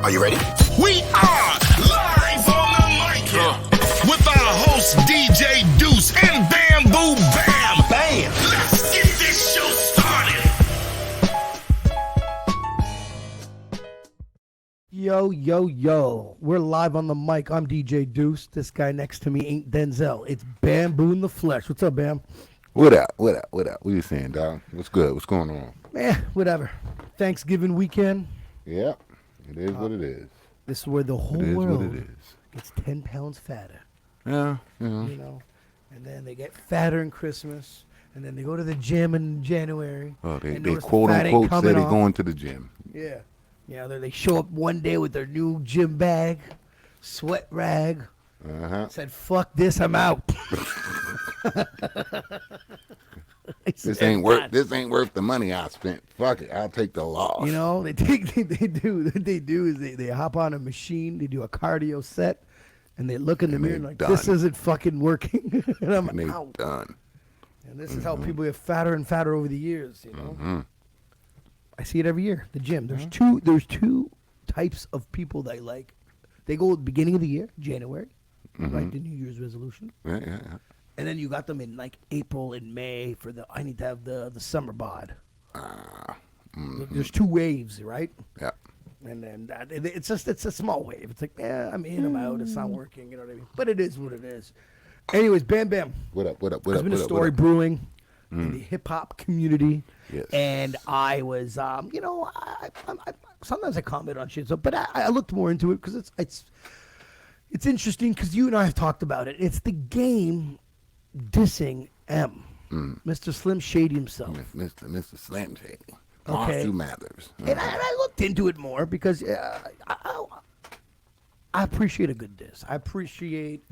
Are you ready? We are live on the mic with our host DJ Deuce and Bamboo Bam. Bam! Let's get this show started. Yo. We're live on the mic. I'm DJ Deuce. This guy next to me ain't Denzel. It's Bamboo in the flesh. What's up, Bam? What up? What you saying, dog? What's good? What's going on? Whatever. Thanksgiving weekend. Yeah, it is what it is. This is where the whole It is world what it is. gets 10 pounds fatter. Yeah, You know? And then they get fatter in Christmas. And then they go to the gym in January. Oh, they notice the quote fat ain't unquote coming say they off. going to the gym. Yeah. Yeah, they show up one day with their new gym bag, sweat rag. Said, fuck this, I'm out. This ain't worth the money I spent. Fuck it, I'll take the loss. You know, they do is they hop on a machine, they do a cardio set, and they look in the mirror and like, this isn't fucking working. and I'm and they out. done. And this is how people get fatter and fatter over the years, you know. I see it every year. The gym. There's two types of people that I like. They go at the beginning of the year, January, right? The New Year's resolution. Yeah. And then you got them in like April and May for I need to have the summer bod. There's two waves, right? Yeah. And then it's a small wave. It's like, I'm in, I'm out, it's not working, you know what I mean? But it is what it is. Anyways, Bam Bam. What up? There's been a story brewing in the hip hop community. Yes. And I was, I sometimes I comment on shit, but I looked more into it because it's interesting because you and I have talked about it. It's the game dissing Mr. Slim Shady himself. Mr. Slim Shady. Okay. Marshall Mathers. And I looked into it more because I appreciate a good diss. I appreciate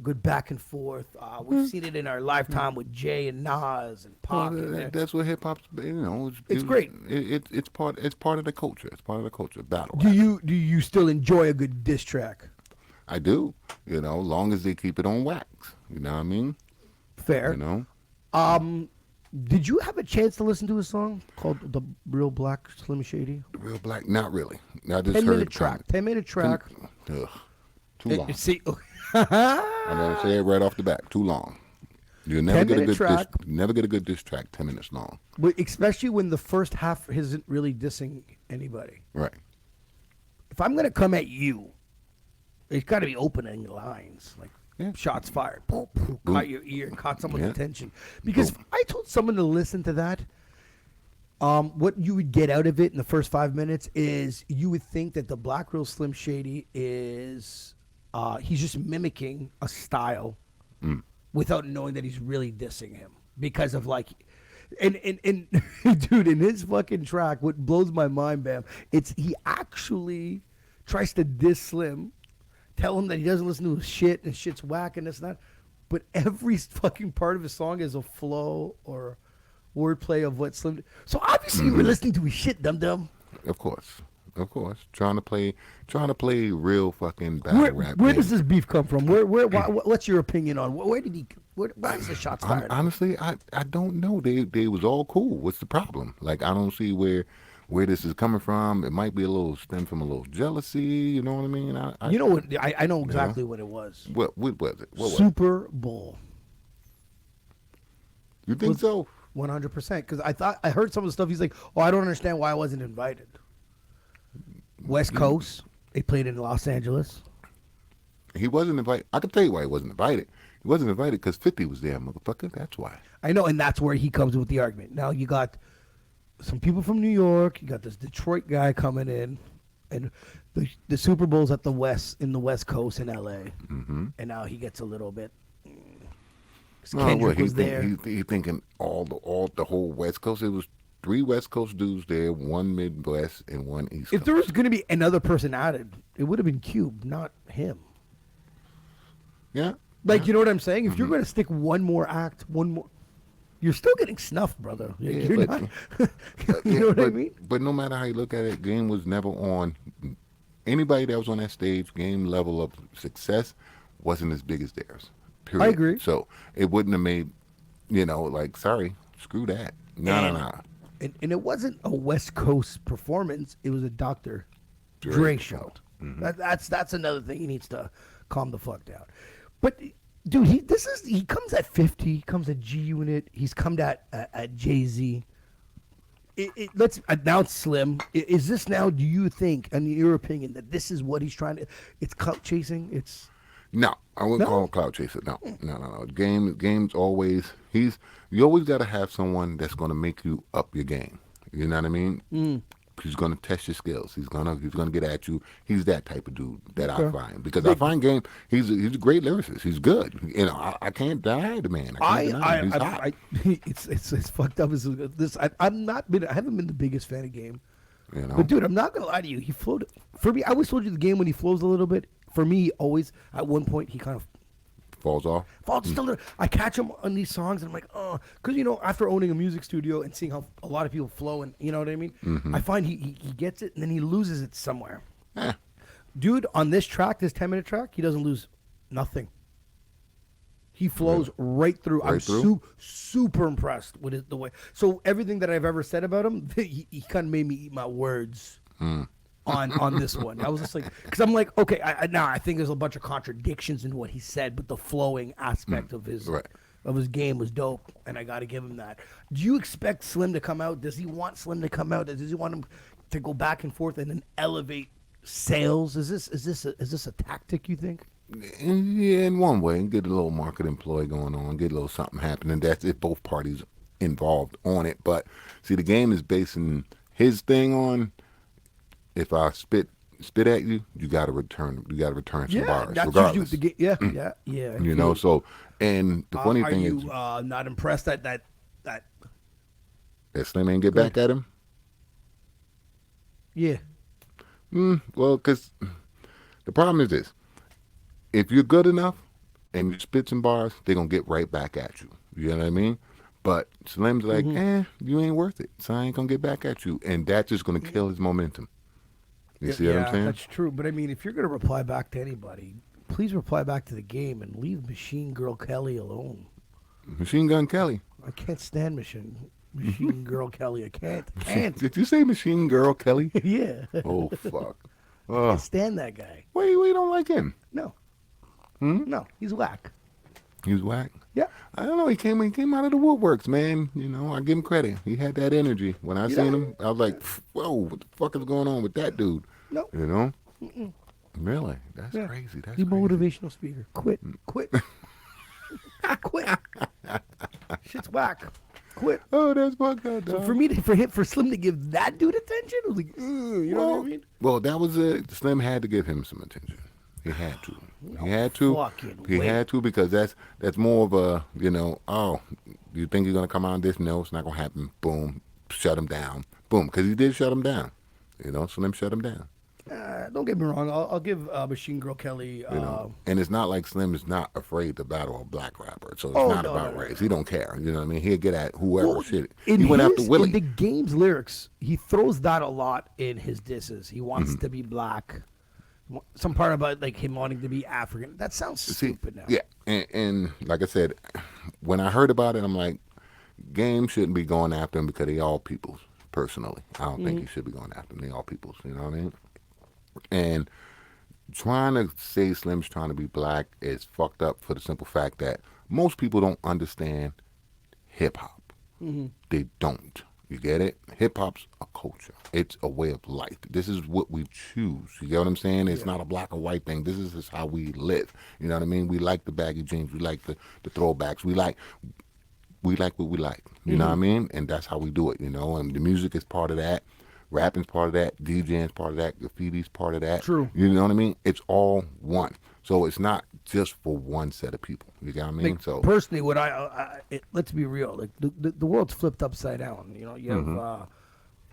good back and forth. We've seen it in our lifetime with Jay and Nas and Pac. That's what hip hop's. It's great. It's part of the culture. It's part of the culture. Battle. Do you still enjoy a good diss track? I do. Long as they keep it on wax. You know what I mean? Fair. Did you have a chance to listen to a song called "The Real Black Slim Shady"? The Real Black? Not really. I just 10-minute track. 10-minute track. Ugh, too long. See, I'm gonna say it right off the bat. Too long. You'll never get a good track. never get a good diss track 10 minutes long. But especially when the first half isn't really dissing anybody. Right. If I'm gonna come at you, it's got to be opening lines, like shots fired, caught your ear, caught someone's attention. Because if I told someone to listen to that, what you would get out of it in the first 5 minutes is you would think that the Black Real Slim Shady is he's just mimicking a style without knowing that he's really dissing him because of like. And dude, in his fucking track, what blows my mind, Bam, it's he actually tries to diss Slim. Tell him that he doesn't listen to his shit and shit's whack and this and that. But every fucking part of his song is a flow or wordplay of what Slim did. So obviously you were listening to his shit, dum-dum. Of course. Trying to play real fucking battle rap. Where does this beef come from? What's your opinion on why is the shots fired? Honestly, I don't know. They was all cool. What's the problem? Like, I don't see where this is coming from. It might be a little stem from a little jealousy. You know what I mean? You know what? I know exactly what it was. What was it? What was Super Bowl. You think so? 100%. Because I heard some of the stuff. He's like, I don't understand why I wasn't invited. West Coast. They played in Los Angeles. He wasn't invited. I can tell you why he wasn't invited. He wasn't invited because 50 was there, motherfucker. That's why. I know, and that's where he comes with the argument. Now you got some people from New York. You got this Detroit guy coming in, and the Super Bowl's at the West Coast in L.A. And now he gets a little bit. Kendrick was there. He thinking all the whole West Coast. It was 3 West Coast dudes there, 1 Midwest, and 1 East Coast. If there was going to be another person added, it would have been Cube, not him. Yeah. You know what I'm saying? If you're going to stick one more act, you're still getting snuffed, brother. You know what I mean? But no matter how you look at it, Game was never on. Anybody that was on that stage, Game level of success wasn't as big as theirs. Period. I agree. So it wouldn't have made, sorry, screw that. No. And it wasn't a West Coast performance. It was a Dr. Dre show. That's another thing he needs to calm the fuck down. But dude, he comes at 50. He comes at G Unit. He's come at Jay-Z. Let's now it's Slim. Is this now? Do you think, in your opinion, that this is what he's trying to? It's clout chasing. It's no, I wouldn't call him clout chaser. No. Game's always you always got to have someone that's going to make you up your game. You know what I mean? He's going to test your skills. He's gonna get at you. He's that type of dude that I find, because I find Game. He's a great lyricist. He's good. You know, I can't deny the man. I can't deny him. He's hot. It's fucked up. I haven't been the biggest fan of Game. You know? But dude, I'm not gonna lie to you. He flowed for me. I always told you the Game when he flows a little bit. For me, always at one point he kind of falls off. Still, I catch him on these songs and I'm like, oh, because after owning a music studio and seeing how a lot of people flow, and you know what I mean, I find he gets it and then he loses it somewhere. Dude, on this track, this 10-minute track, he doesn't lose nothing. He flows right through. I'm super impressed with the way. So everything that I've ever said about him, he kind of made me eat my words. On this one, I was just like, because I'm like, okay, I think there's a bunch of contradictions in what he said, but the flowing aspect of his game was dope, and I got to give him that. Do you expect Slim to come out? Does he want Slim to come out? Does he want him to go back and forth and then elevate sales? Is this a tactic, you think? Yeah, in one way, get a little marketing ploy going on, get a little something happening. That's if both parties involved on it. But see, the Game is basing his thing on, if I spit at you, you got to return. You got to return some bars, regardless. Yeah. You know. So, and the funny thing is, are you not impressed that Slim ain't get back at him? Yeah. Well, because the problem is this: if you're good enough and you spit some bars, they're gonna get right back at you. You know what I mean? But Slim's like, you ain't worth it, so I ain't gonna get back at you, and that's just gonna kill his momentum. You see what I'm saying? That's true. But I mean, if you're going to reply back to anybody, please reply back to the Game and leave Machine Girl Kelly alone. Machine Gun Kelly. I can't stand Machine Girl Kelly. I can't. Did you say Machine Girl Kelly? Yeah. Oh, fuck. I can't stand that guy. Wait, you don't like him? No. No, he's whack. He's whack? Yeah. I don't know. He came out of the woodworks, man. You know, I give him credit. He had that energy. When I seen him, I was like, whoa, what the fuck is going on with that dude? No. You know? Really? That's crazy. That's he's a crazy. motivational speaker. Quit. Quit. Shit's whack. Quit. Oh, that's fucked up, So dog. for Slim to give that dude attention, it was like, you know what I mean? Well, that was it. Slim had to give him some attention. He had to. He had to, because that's more of a, oh, you think you're going to come out on this? No, it's not going to happen. Boom. Shut him down. Boom. Because he did shut him down. Slim shut him down. Don't get me wrong. I'll give Machine Girl Kelly. And it's not like Slim is not afraid to battle a black rapper. So it's not about race. He don't care. You know what I mean? He'll get at whoever. He went after Willie. In the Game's lyrics, he throws that a lot in his disses. He wants to be black. Some part about like him wanting to be African. That sounds stupid now. Yeah, and like I said, when I heard about it, I'm like, Game shouldn't be going after him because they all peoples. Personally, I don't think he should be going after them. They all peoples. You know what I mean? And trying to say Slim's trying to be black is fucked up for the simple fact that most people don't understand hip hop. They don't. You get it? Hip hop's a culture. It's a way of life. This is what we choose. You get what I'm saying? It's not a black or white thing. This is just how we live. You know what I mean? We like the baggy jeans. We like the throwbacks. We like what we like. You know what I mean? And that's how we do it, and the music is part of that. Rapping's part of that. DJing's part of that. Graffiti's part of that. True. You know what I mean? It's all one. So it's not just for one set of people. You get what I mean? Like, so personally, what let's be real. Like the world's flipped upside down. You have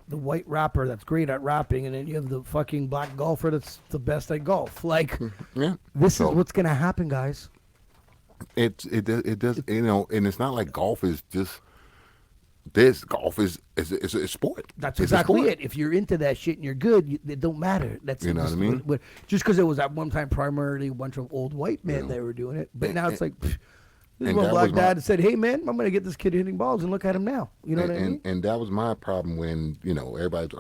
the white rapper that's great at rapping, and then you have the fucking black golfer that's the best at golf. Like, this is what's gonna happen, guys. It does, and it's not like golf is just this. Golf is a sport. That's exactly it. If you're into that shit and you're good, it don't matter. That's what I mean. Just because it was at one time primarily a bunch of old white men that were doing it, but now it's like this one black dad said, "Hey man, I'm gonna get this kid hitting balls," and look at him now. You know what I mean? And that was my problem when everybody's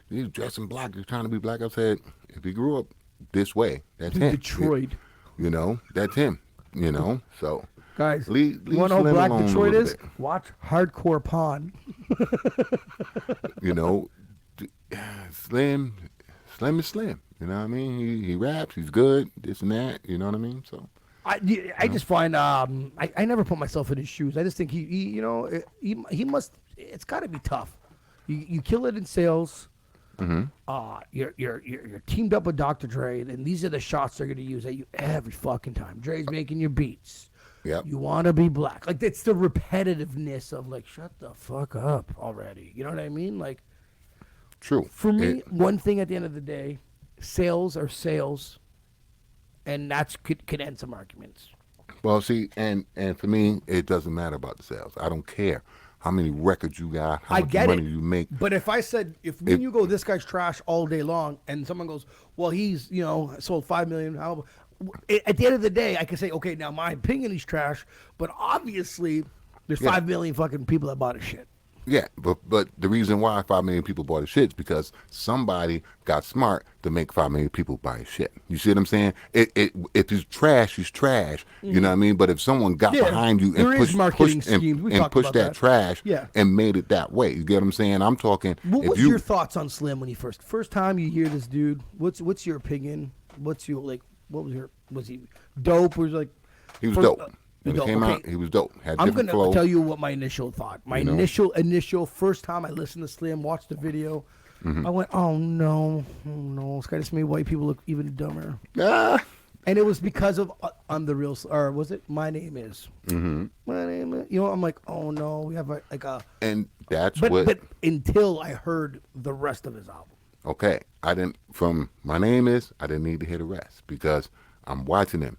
he's dressing black. He's trying to be black. I said, if he grew up this way, that's him. Detroit. You know, that's him. You know, so Guys, leave you want to know Slim how black alone a Detroit little is? bit. Watch Hardcore Pawn. You know, Slim is Slim. You know what I mean? He raps. He's good. This and that. You know what I mean? So. I just find I never put myself in his shoes. I just think he you know he must. It's got to be tough. You kill it in sales. You're teamed up with Dr. Dre, and these are the shots they're gonna use at you every fucking time. Dre's making your beats. Yep. You want to be black. Like it's the repetitiveness of like shut the fuck up already. You know what I mean? Like. True. For me, one thing at the end of the day, sales are sales. And that's could end some arguments. Well, see, and for me, it doesn't matter about the sales. I don't care how many records you got, how much money you make. But if I said, if me and you go, this guy's trash all day long, and someone goes, well, he's, you know, sold 5 million. At the end of the day, I can say, okay, now my opinion is trash, but obviously there's 5 million fucking people that bought his shit. Yeah, but the reason why 5 million people bought his shit is because somebody got smart to make 5 million people buy his shit. You see what I'm saying? If he's trash, he's trash. You know what I mean? But if someone got behind you and pushed that trash and made it that way, you get what I'm saying? I'm talking. What's your thoughts on Slim when he first time you hear this dude? What's your opinion? What's your like? What was he dope? Or was like he was dope. When he came out, he was dope. I'm going to tell you what my initial thought. My initial first time I listened to Slim, watched the video, I went, oh no, this guy just made white people look even dumber. And it was because of I'm the real, or was it My Name Is? My Name Is. You know, I'm like, oh no, we have like a. And that's but until I heard the rest of his album. Okay, from My Name Is, I didn't need to hear the rest because I'm watching him.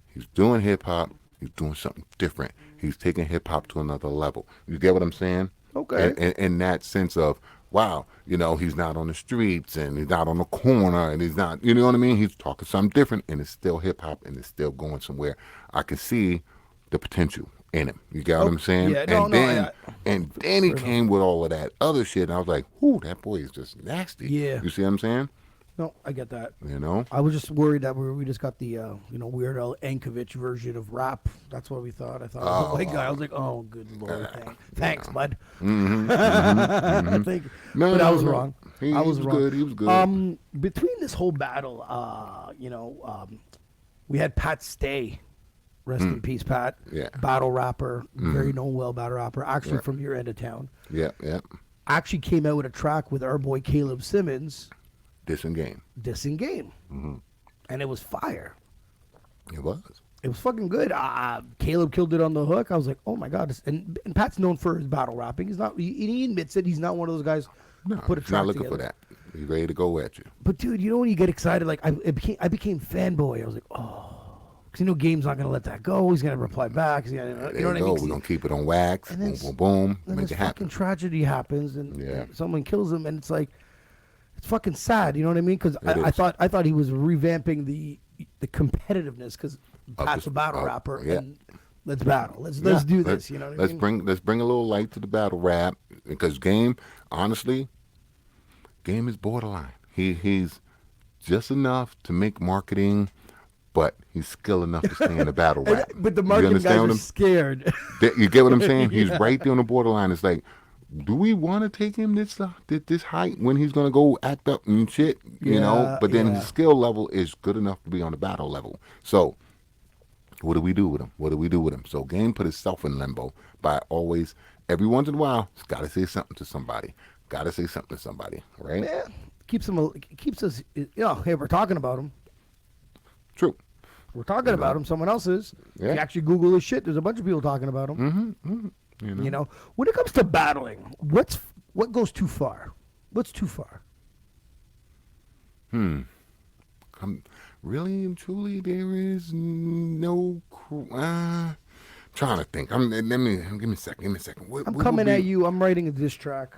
He's doing hip hop. He's doing something different. He's taking hip hop to another level. You get what I'm saying? Okay. In that sense of, wow, you know, he's not on the streets and he's not on the corner and he's not, you know what I mean? He's talking something different and it's still hip hop and it's still going somewhere. I can see the potential in him. You get what I'm saying? Yeah, and then he came with all of that other shit and I was like, whoo, that boy is just nasty. Yeah. You see what I'm saying? No, I get that. You know? I was just worried that we just got the, Weird Al Yankovic version of rap. That's what we thought. I thought it was a white guy. I was like, oh, good Lord. Thanks, bud. Thank you. But I was wrong. He was wrong. He was good. Between this whole battle, we had Pat Stay. Rest in peace, Pat. Yeah. Battle rapper. Very known battle rapper. Actually from your end of town. Yeah. Actually came out with a track with our boy Caleb Simmons. Disengage. And it was fire. It was. It was fucking good. Caleb killed it on the hook. I was like, oh my God. And Pat's known for his battle rapping. He's not, he admits it. He's not one of those guys who put a track not looking together. for that. He's ready to go at you. But dude, you know when you get excited, like I became fanboy. I was like, oh. Because Game's not going to let that go. He's going to reply back. You know what I mean? We're going to keep it on wax. And boom, then, boom, boom. Then Make this it happen. fucking tragedy happens and someone kills him. And it's like, it's fucking sad, you know what I mean? Because I thought he was revamping the competitiveness because Pat's a battle rapper and let's battle. Let's do this. You know what I mean? Let's bring a little light to the battle rap because Game, honestly, Game is borderline. He's just enough to make marketing, but he's skilled enough to stay in the battle rap. But the marketing guys are scared. You get what I'm saying? He's right there on the borderline. It's like, do we want to take him this height when he's going to go act up and shit, you know? But then his skill level is good enough to be on the battle level. So what do we do with him? So Game put himself in limbo by always, every once in a while, he's got to say something to somebody. Right? Yeah. Keeps us, hey, we're talking about him. True. We're talking about him. Someone else is. Yeah. If you actually Google his shit, there's a bunch of people talking about him. You know, when it comes to battling, what goes too far? What's too far? Really and truly, there is no. Trying to think. Give me a second. I'm coming at you. I'm writing a diss track.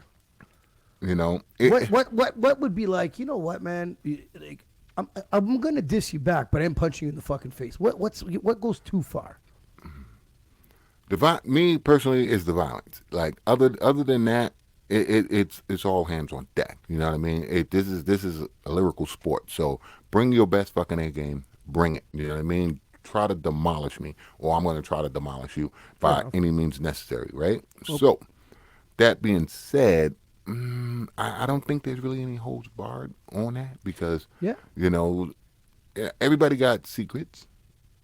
You know, what would be like? You know what, man? Like, I'm gonna diss you back, but I'm punching you in the fucking face. What goes too far? Me personally is the violence. Like other than that, it's all hands on deck. You know what I mean? This is a lyrical sport. So bring your best fucking A game. Bring it. You know what I mean? Try to demolish me, or I'm going to try to demolish you by any means necessary. Right? Okay. So that being said, I don't think there's really any holds barred on that because you know, everybody got secrets.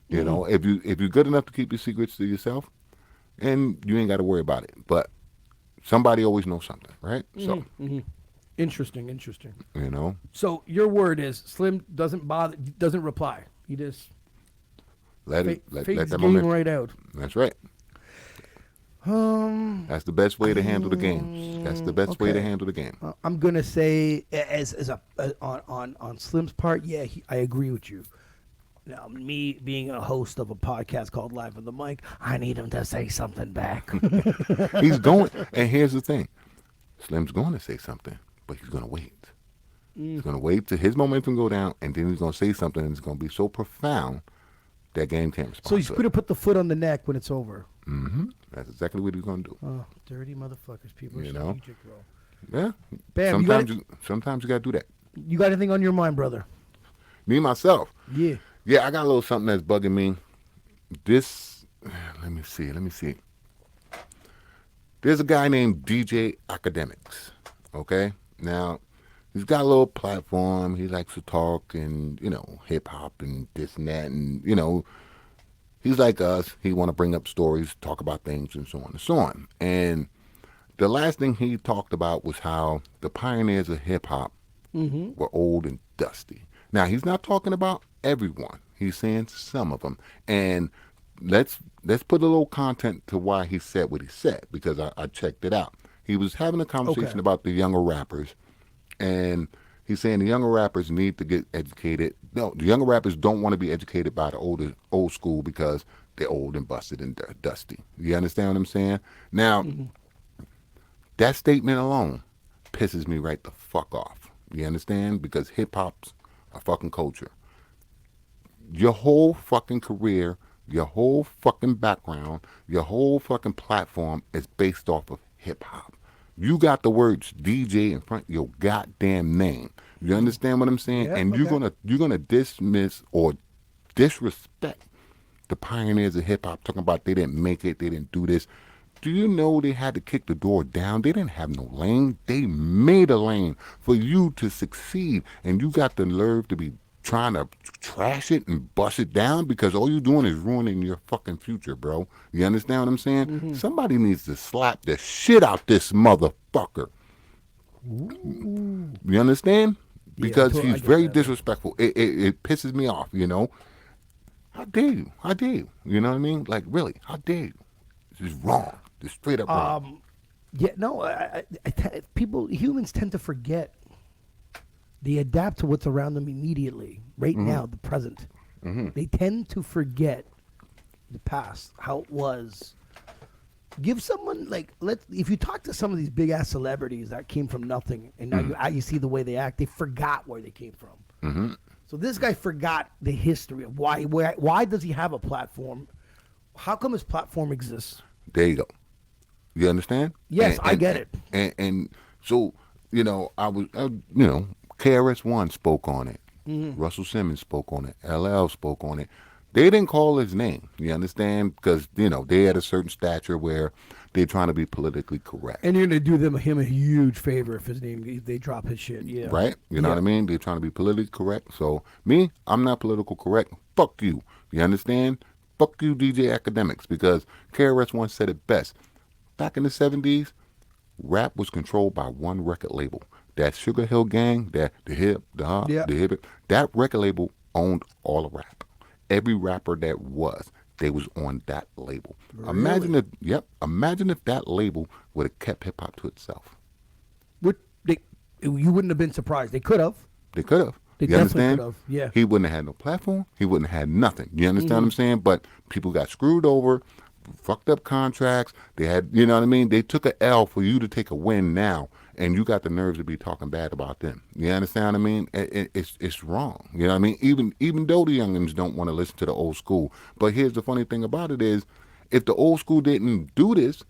You know, if you're good enough to keep your secrets to yourself, and you ain't got to worry about it. But somebody always knows something, right? So, Interesting. you know. So your word is Slim doesn't reply. He just let fades that game moment right out. That's right. That's the best way to handle the games. That's the best way to handle the game. I'm gonna say, on Slim's part, I agree with you. Now, me being a host of a podcast called Live on the Mic, I need him to say something back. He's going, and here's the thing: Slim's going to say something, but he's going to wait. He's going to wait till his momentum go down, and then he's going to say something, and it's going to be so profound that game can't respond. So he's going to put the foot on the neck when it's over. Mm-hmm. That's exactly what he's going to do. Oh, dirty motherfuckers! People are strategic, bro. Yeah. Bam. Sometimes you got to do that. You got anything on your mind, brother? Me myself. Yeah. Yeah, I got a little something that's bugging me. Let me see. There's a guy named DJ Akademiks. Okay, now he's got a little platform. He likes to talk and hip hop and this and that, and he's like us. He want to bring up stories, talk about things, and so on and so on. And the last thing he talked about was how the pioneers of hip hop were old and dusty. Now he's not talking about everyone. He's saying some of them. And let's put a little content to why he said what he said, because I checked it out. He was having a conversation about the younger rappers, and he's saying the younger rappers need to get educated. No, the younger rappers don't want to be educated by the old school because they're old and busted and dusty. You understand what I'm saying? Now, that statement alone pisses me right the fuck off. You understand? Because hip-hop's a fucking culture. Your whole fucking career, your whole fucking background, your whole fucking platform is based off of hip-hop. You got the words DJ in front of your goddamn name. You understand what I'm saying? Yeah, and you're gonna dismiss or disrespect the pioneers of hip-hop, talking about they didn't make it, they didn't do this. Do you know they had to kick the door down? They didn't have no lane. They made a lane for you to succeed, and you got the nerve to be trying to trash it and bust it down because all you're doing is ruining your fucking future, bro. You understand what I'm saying? Somebody needs to slap the shit out this motherfucker. You understand? Because he's very disrespectful. It pisses me off, How dare you? How dare you? You know what I mean? Like, really, how dare you? This is wrong. This is straight up wrong. Humans tend to forget. They adapt to what's around them immediately, right now, the present. They tend to forget the past, how it was. Give someone, if you talk to some of these big-ass celebrities that came from nothing, and now you see the way they act, they forgot where they came from. So this guy forgot the history of why does he have a platform? How come his platform exists? There you go. You understand? Yes, I get it. And so, I was, KRS-One spoke on it. Russell Simmons spoke on it. LL spoke on it. They didn't call his name. You understand? Because, they had a certain stature where they're trying to be politically correct. And you're going to do him a huge favor if they drop his shit. Yeah. Right? You know what I mean? They're trying to be politically correct. So, me, I'm not political correct. Fuck you. You understand? Fuck you, DJ Akademiks. Because KRS-One said it best. Back in the 70s, rap was controlled by one record label. That Sugar Hill Gang, that the hip, the hop, the hip, that record label owned all of rap. Every rapper that they was on that label. Really? Imagine if that label would have kept hip hop to itself. You wouldn't have been surprised. They could have. They could have. They you definitely understand? could have. Yeah. He wouldn't have had no platform. He wouldn't have had nothing. You understand what I'm saying? But people got screwed over, fucked up contracts. They had, you know what I mean? They took a L for you to take a win now. And you got the nerves to be talking bad about them. You understand what I mean? It's wrong. You know what I mean? Even though the youngins don't want to listen to the old school. But here's the funny thing about it is, if the old school didn't do this,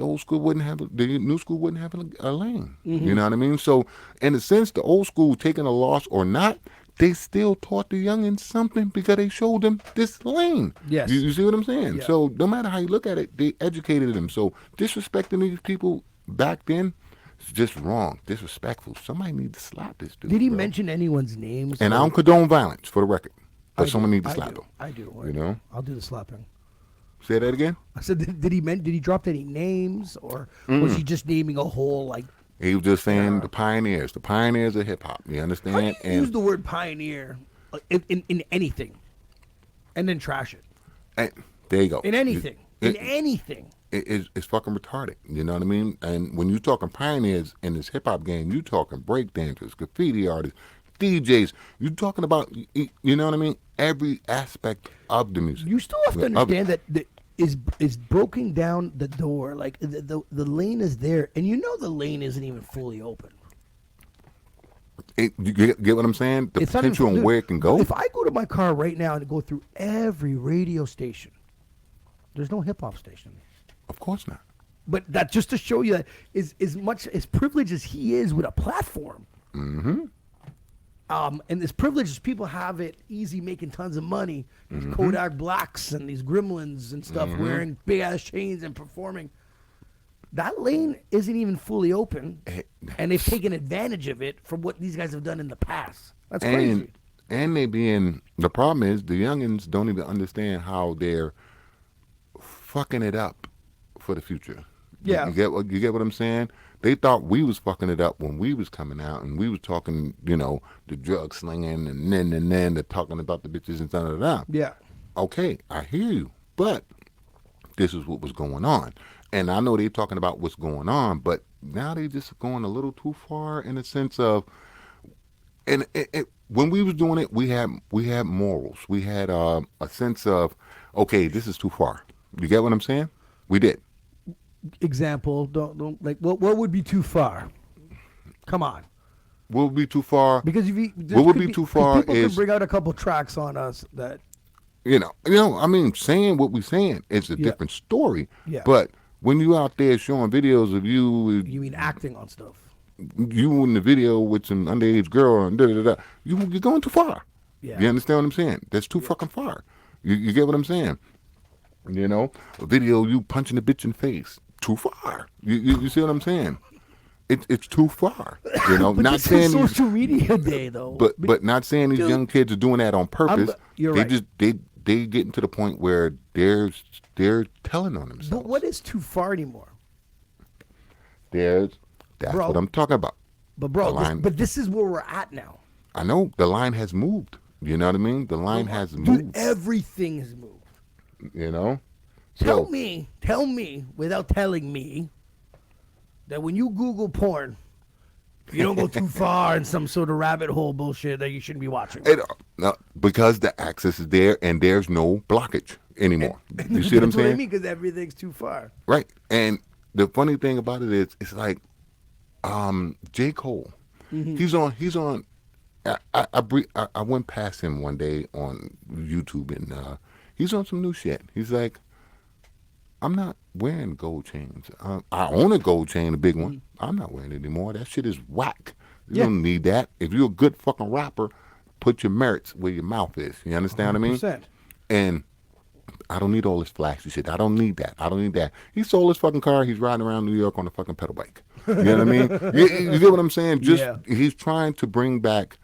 the old school wouldn't have, the new school wouldn't have a lane. You know what I mean? So, in a sense, the old school taking a loss or not, they still taught the youngins something because they showed them this lane. Yes. You see what I'm saying? Yeah. So, no matter how you look at it, they educated them. So, disrespecting these people back then is just wrong, disrespectful. Somebody needs to slap this dude. Did he bro. mention anyone's names? And I don't condone violence, for the record. But I someone do, needs to I slap do, him. I do. You know? I'll do the slapping. Say that again? I said, did he drop any names, or was he just naming a whole, like? He was just saying the pioneers of hip hop. You understand? How do you And use the word pioneer in anything, and then trash it? there you go. In anything. In anything. It's fucking retarded. You know what I mean? And when you're talking pioneers in this hip hop game, you're talking break dancers, graffiti artists, DJs. You're talking about, you know what I mean? Every aspect of the music. You still have to understand that is broken down the door. Like the lane is there, and you know the lane isn't even fully open. You get what I'm saying? The It's not potential even- and where it can go. If I go to my car right now and go through every radio station, there's no hip hop station. Of course not. But that just to show you that as much as privileged as he is with a platform, and as privileged as people have it easy making tons of money, these Kodak Blacks and these Gremlins and stuff wearing big ass chains and performing, that lane isn't even fully open, and they've taken advantage of it from what these guys have done in the past. That's crazy. And the problem is the youngins don't even understand how they're fucking it up for the future. Yeah. You get what I'm saying? They thought we was fucking it up when we was coming out and we was talking, the drug slinging and then the talking about the bitches and da. Yeah. Okay, I hear you, but this is what was going on. And I know they're talking about what's going on, but now they just going a little too far in the sense of, and when we was doing it, we had morals. We had a sense of, okay, this is too far. You get what I'm saying? We did. Example, don't like what would be too far? Come on. What would be too far? Because what would be too far people is can bring out a couple tracks on us that I mean, saying what we're saying is a different story. Yeah. But when you out there showing videos of you mean acting on stuff. You in the video with some underage girl and you're going too far. Yeah. You understand what I'm saying? That's too fucking far. You get what I'm saying? A video you punching a bitch in the face. Too far. You see what I'm saying? It's too far. But not this saying is social media day though. but not saying these young kids are doing that on purpose. You're they right. just they getting to the point where they're telling on themselves. But what is too far anymore? That's Bro. what I'm talking about. But bro, The line- but this is where we're at now. I know the line has moved. You know what I mean? The line has Dude, moved. everything has moved. So, Tell me, without telling me, that when you Google porn, you don't go too far in some sort of rabbit hole bullshit that you shouldn't be watching. because the access is there and there's no blockage anymore. You see what I'm That's what I saying? mean, because everything's too far. Right. And the funny thing about it is, it's like J. Cole. He's on. I went past him one day on YouTube and he's on some new shit. He's like, I'm not wearing gold chains. I own a gold chain, a big one. I'm not wearing it anymore. That shit is whack. You don't need that. If you're a good fucking rapper, put your merits where your mouth is. You understand what I mean? 100%. And I don't need all this flashy shit. I don't need that. He sold his fucking car. He's riding around New York on a fucking pedal bike. You know what I mean? You get what I'm saying? He's trying to bring back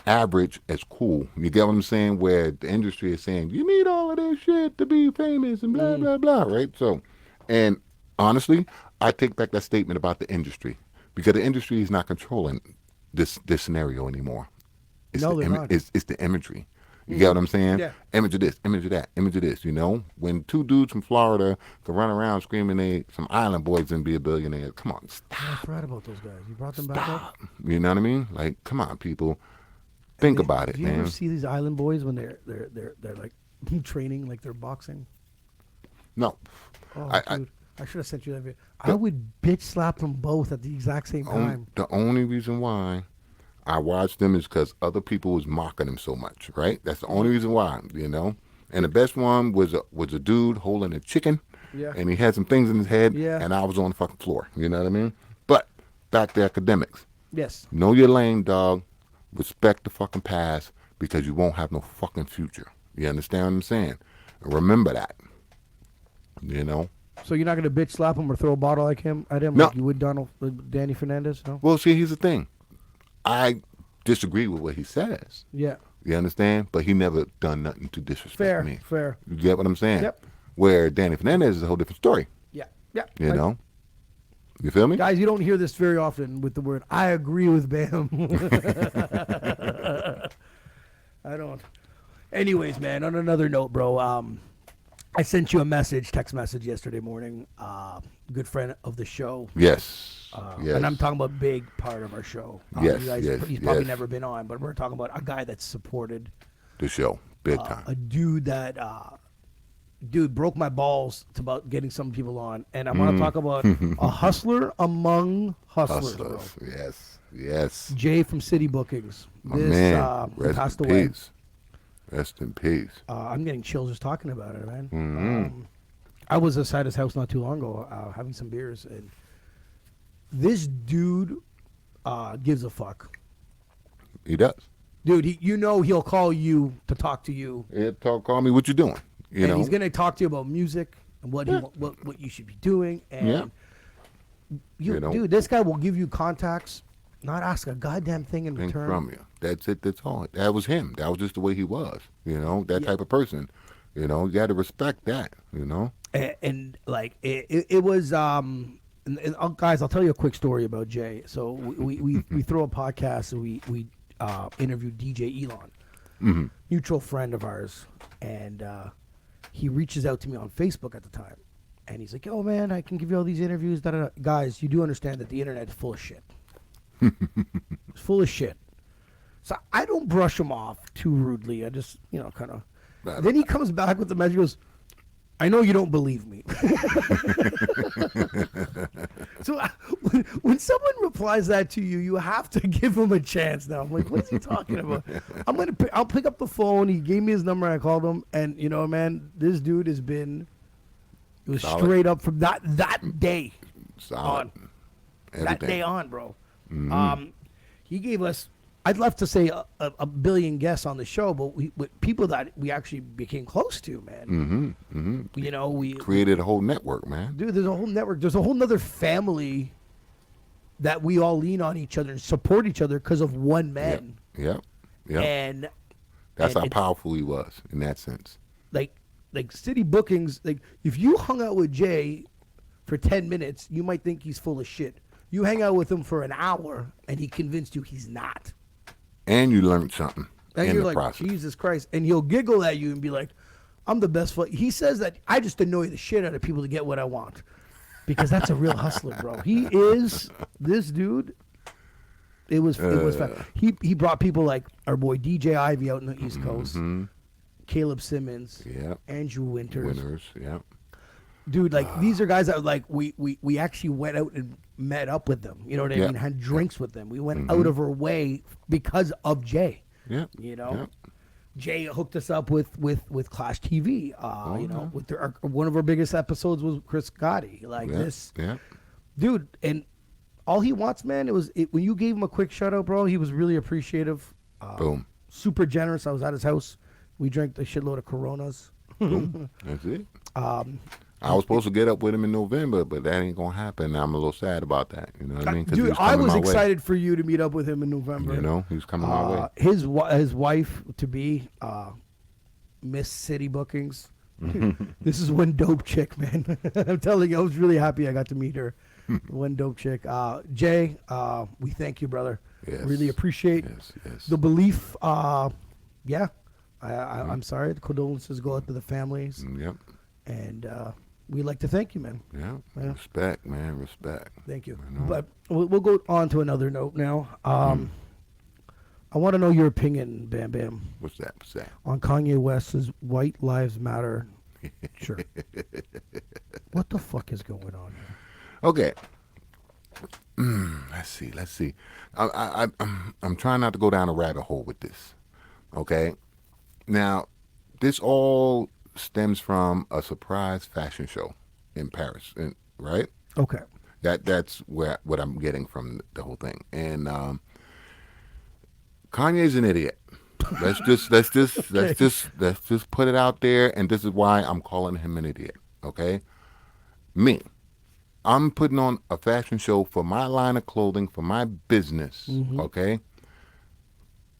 average as cool. You get what I'm saying? Where the industry is saying, you need all of this shit to be famous and blah, blah, blah, right? So, and honestly, I take back that statement about the industry because the industry is not controlling this scenario anymore. It's No, they're not. It's the imagery. You get what I'm saying? Yeah. Image of this, image of that, image of this, When two dudes from Florida can run around screaming they some island boys and be a billionaire. Come on, stop. I forgot about those guys. You brought them back up? You know what I mean? Like, come on, people. Think about it, Do you man. ever see these island boys when they're like training, like they're boxing? No. Oh, dude, I should have sent you that video. I would bitch slap them both at the exact same time. The only reason why I watched them is because other people was mocking them so much, right? That's the only reason why, And the best one was a dude holding a chicken, Yeah. And he had some things in his head, Yeah. and I was on the fucking floor. You know what I mean? But back to academics. Yes. Know your lane, dog. Respect the fucking past because you won't have no fucking future. You understand what I'm saying? And remember that. You know? So you're not gonna bitch slap him or throw a bottle at him No. like you would Danny Fernandez? No. Well, see, here's the thing. I disagree with what he says. Yeah. You understand? But he never done nothing to disrespect me. Fair. You get what I'm saying? Yep. Where Danny Fernandez is a whole different story. Yeah. Yeah. You know? You feel me? Guys, you don't hear this very often with the word "I agree with Bam." I don't. Anyways, man. On another note, bro. I sent you a text message yesterday morning. Good friend of the show. Yes. Yes. And I'm talking about big part of our show. Yes, You guys, yes, he's probably yes. never been on, but we're talking about a guy that's supported The show. Big time. a dude that broke my balls to about getting some people on, and I want to talk about a hustler among hustlers, bro. Hustlers. Yes. Yes. Jay from City Bookings. My This man. he Rest passed in away. peace. Rest in peace. I'm getting chills just talking about it, man. Mm-hmm. I was outside his house not too long ago, having some beers, and this dude gives a fuck. He does. Dude, he'll call you to talk to you. Call me what you doing. You And know? he's gonna talk to you about music and what you should be doing. And You know? dude, this guy will give you contacts, not ask a goddamn thing in Thing return. from you. That's it. That's all. That was him. That was just the way he was. You know? That type of person. You know? You got to respect that. You know? And like it was guys, I'll tell you a quick story about Jay. So we throw a podcast and we interviewed DJ Elon, mutual friend of ours, and he reaches out to me on Facebook at the time, and he's like, "Oh man, I can give you all these interviews." Guys, you do understand that the internet is full of shit. It's full of shit. So I don't brush him off too rudely. I just kind of. Then he comes back with the message. He goes, "I know you don't believe me." So when someone replies that to you, you have to give him a chance. Now I'm like, what is he talking about? I'll pick up the phone. He gave me his number. I called him, and man, this dude has been. It was Solid. straight up from that day Solid. on. Everything. That day on, bro. He gave us. I'd love to say a billion guests on the show, but with people that we actually became close to, man. We Created a whole network, man. dude, there's a whole network. There's a whole nother family that we all lean on each other and support each other because of one man. Yep. And That's and how it's powerful he was in that sense. like City Bookings. Like if you hung out with Jay for 10 minutes, you might think he's full of shit. You hang out with him for an hour, and he convinced you he's not. And you learned something And in you're the like, process. Jesus Christ. And he'll giggle at you and be like, I'm the best. He says that I just annoy the shit out of people to get what I want. Because that's a real hustler, bro. He is this dude. It was fun. He brought people like our boy DJ Ivy out in the East Coast, Caleb Simmons, Andrew Winters. Yep. Dude, like these are guys that like we actually went out and met up with them. You know what I mean? Had drinks with them. We went out of our way because of Jay. Yep. Yep. Jay hooked us up with Clash TV. With one of our biggest episodes was Chris Gotti. This, dude, and all he wants, man, when you gave him a quick shout out, bro, he was really appreciative. Boom. Super generous. I was at his house. We drank a shitload of Coronas. Boom. That's it. I was supposed to get up with him in November, but that ain't gonna happen. I'm a little sad about that. You know what I mean? 'Cause Dude, he's I coming was my way. excited for you to meet up with him in November. You know, he's coming my way. His wife to be Miss City Bookings. This is one dope chick, man. I'm telling you, I was really happy I got to meet her. One dope chick. Jay, we thank you, brother. Yes. Really appreciate the belief. I'm sorry. The condolences go out to the families. Yep. And we'd like to thank you, man. Yeah. Yeah. Respect, man. Respect. Thank you. I know. But we'll go on to another note now. I want to know your opinion, Bam Bam, What's that? on Kanye West's White Lives Matter shirt. What the fuck is going on here? Okay. Let's see. I'm trying not to go down a rabbit hole with this. Okay. Now, this all stems from a surprise fashion show in Paris, right? Okay. That's what I'm getting from the whole thing. And Kanye's an idiot. Let's just put it out there, and this is why I'm calling him an idiot. Okay, me, I'm putting on a fashion show for my line of clothing for my business. Okay,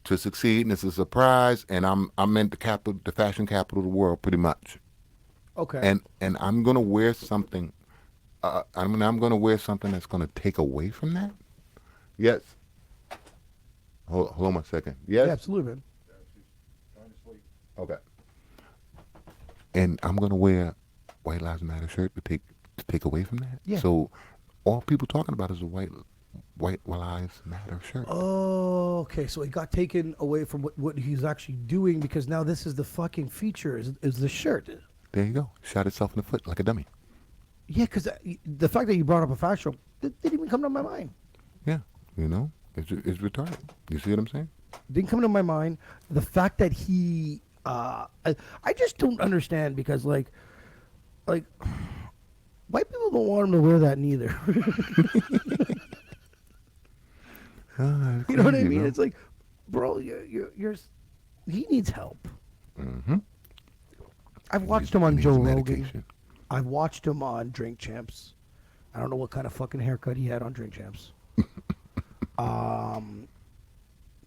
to succeed, and it's a surprise, and I'm in the fashion capital of the world, pretty much. Okay. And I'm gonna wear something. I'm gonna wear something that's gonna take away from that. Yes. Hold on 1 second. Yes. Yeah, absolutely, man. Okay. And I'm gonna wear White Lives Matter shirt to take away from that. Yeah. So all people talking about is a white Lives Matter shirt. Oh, okay. So it got taken away from what he's actually doing because now this is the fucking feature is the shirt. There you go. Shot itself in the foot like a dummy. Yeah, because the fact that you brought up a fashion show didn't even come to my mind. Yeah. It's retarded. You see what I'm saying? Didn't come to my mind. The fact that he, I just don't understand because like, white people don't want him to wear that neither. You know what I mean? It's like, bro, he needs help. Mm-hmm. I've watched him on He Joe needs Rogan. medication. I've watched him on Drink Champs. I don't know what kind of fucking haircut he had on Drink Champs.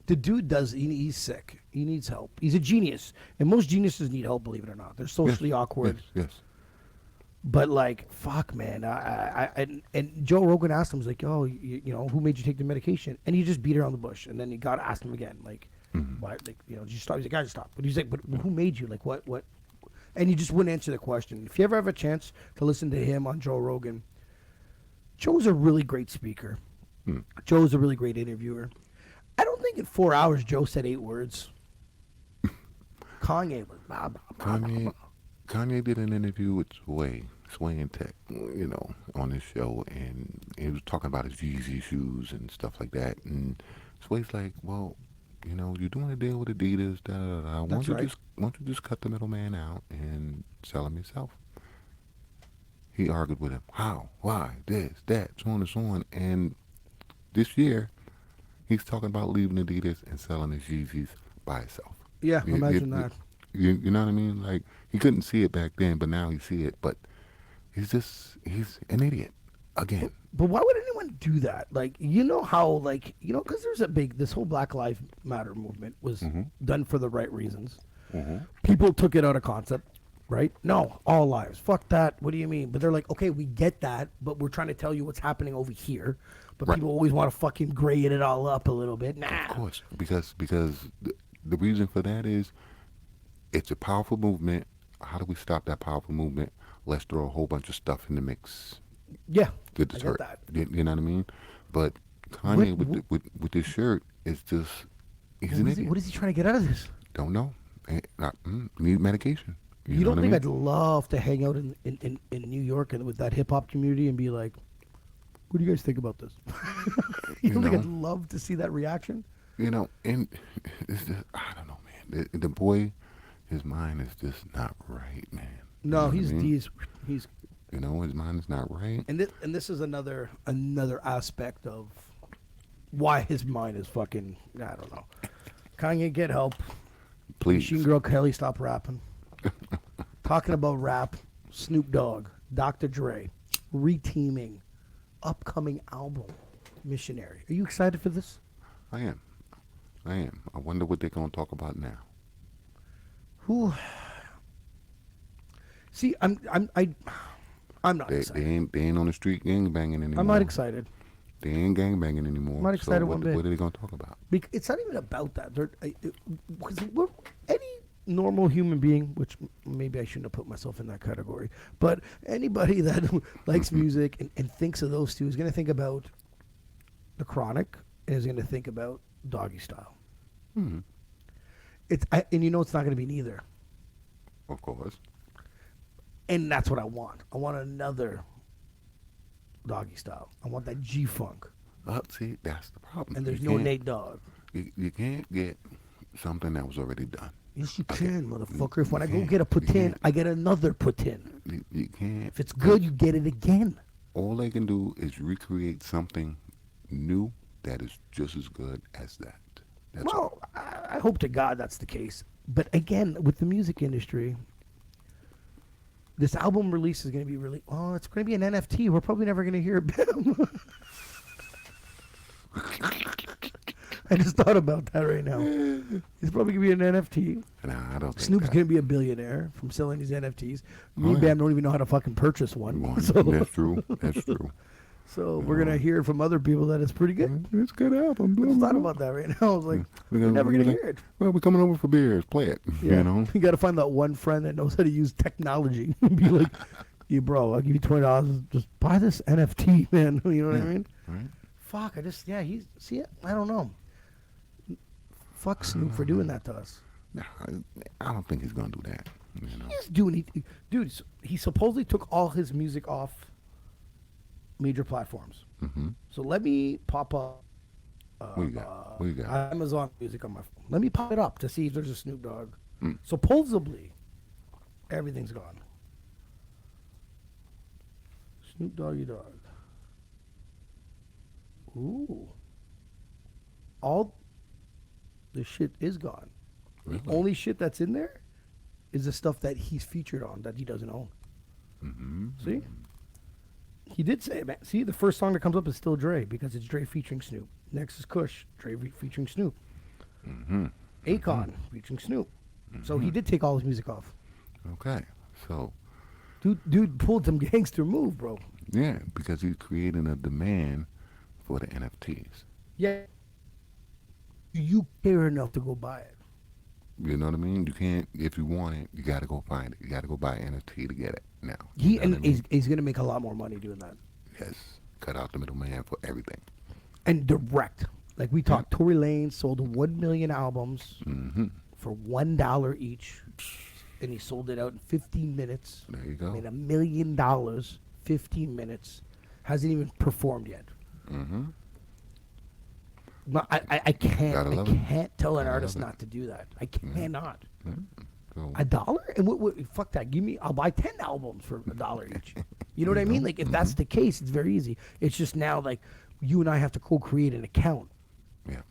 The dude he's sick. He needs help. He's a genius. And most geniuses need help, believe it or not. They're socially awkward. Yes. But like, fuck, man. And Joe Rogan asked him, he's like, oh, who made you take the medication? And he just beat around the bush. And then he got asked him again, like, why, like, did you stop? He's like, I just stopped. But he's like, but who made you? Like, what? And he just wouldn't answer the question. If you ever have a chance to listen to him on Joe Rogan, Joe's a really great speaker. Joe's a really great interviewer. I don't think in 4 hours Joe said 8 words. Kanye was blah, blah, blah, blah, blah. Kanye did an interview with Sway and Tech, on his show, and he was talking about his Yeezy shoes and stuff like that. And Sway's like, well, you're doing a deal with Adidas, da da da. Why don't you just cut the middleman out and sell them yourself? He argued with him. How? Why? This, that, so on and so on. And this year, he's talking about leaving Adidas and selling his Yeezys by himself. Yeah, imagine that. You know what I mean? Like, he couldn't see it back then, but now he see it. But he's an idiot again. But why would anyone do that? Like, how, because there's this whole Black Lives Matter movement was done for the right reasons. People took it out of concept, right? No, all lives. Fuck that. What do you mean? But they're like, okay, we get that, but we're trying to tell you what's happening over here. But Right. people always want to fucking gray it all up a little bit. Nah. Of course, because the reason for that is it's a powerful movement. How do we stop that powerful movement? Let's throw a whole bunch of stuff in the mix. Yeah, To I deter get that. it. You know what I mean? But Kanye with this shirt is just he's an idiot. What is he trying to get out of this? Don't know. Need medication. You know don't what think I I'd love to hang out in New York and with that hip hop community and be like, what do you guys think about this? You don't think I'd love to see that reaction? And it's just, I don't know, man. The boy, his mind is just not right, man. No, You know what I he's mean? he's his mind is not right. and this is another aspect of why his mind is fucking, I don't know. Kanye, get help. Please. Machine Girl Kelly, stop rapping. Talking about rap, Snoop Dogg, Dr. Dre, reteaming, upcoming album, Missionary. Are you excited for this? I am. I wonder what they're gonna talk about now. Who? See, I'm not They excited. ain't on the street gang banging anymore. I'm not excited. They ain't gang banging anymore. I'm not excited so one bit. what are they gonna talk about? It's not even about that. Because any normal human being, which maybe I shouldn't have put myself in that category, but anybody that likes music and thinks of those two is going to think about The Chronic and is going to think about Doggy Style. Hmm. It's not going to be neither. Of course. And that's what I want. I want another Doggy Style. I want that G-Funk. See, that's the problem. And there's You no can't- Nate Dogg. You can't get something that was already done. Yes, you can, motherfucker. If when I go get a put-in, I get another put-in. You can't. If it's good, you get it again. All they can do is recreate something new that is just as good as that. That's all. Well, I hope to God that's the case. But again, with the music industry, this album release is going to be really, oh, it's going to be an NFT. We're probably never going to hear about him. I just thought about that right now. He's probably going to be an NFT. Nah, I don't think Snoop's that. going to be a billionaire from selling these NFTs. Me Oh, and yeah. Bam don't even know how to fucking purchase one. So, That's true. That's true. so we're going to hear from other people that it's pretty good. It's a good album. I just thought about that right now. I was like, we're never going to hear it. Well, we're coming over for beers. Play it. Yeah. You know? You got to find that one friend that knows how to use technology. Be like, you bro, I'll give you $20. Just buy this NFT, man. You know what I mean? Right. Fuck, he's, see it? I don't know. Fuck Snoop for doing that to us. Nah, I don't think he's gonna do that. You know? He's doing, dude, he supposedly took all his music off major platforms. Mm-hmm. So let me pop up What you got? What you got? Amazon Music on my phone. Let me pop it up to see if there's a Snoop Dogg. Mm. Supposedly, everything's gone. Snoop Doggy Dogg. Ooh. All the shit is gone. Really? The only shit that's in there is the stuff that he's featured on that he doesn't own. Mm-hmm. See? He did say it, man. See, the first song that comes up is still Dre because it's Dre featuring Snoop. Next is Kush, Dre featuring Snoop. Mm-hmm. Akon featuring Snoop. So he did take all his music off. Okay. So Dude pulled some gangster move, bro. yeah, because he's creating a demand for the NFTs. Yeah. You care enough to go buy it. You know what I mean? You can't, if you want it, you got to go find it. You got to go buy an NFT to get it now. He You know what and I mean? he's gonna make a lot more money doing that. Yes. Cut out the middleman for everything. And direct. Like we talked, Tory Lanez sold 1 million albums Mm-hmm. for $1 each. And he sold it out in 15 minutes. There you go. Made $1 million, 15 minutes. Hasn't even performed yet. Mm-hmm. No, I can't. Gotta I love it. can't tell an Gotta artist love it. not to do that. I cannot. So, $1? And fuck that. I'll buy 10 albums for $1 each. You know what I mean? Like if that's the case, it's very easy. It's just now like you and I have to co-create an account. yeah.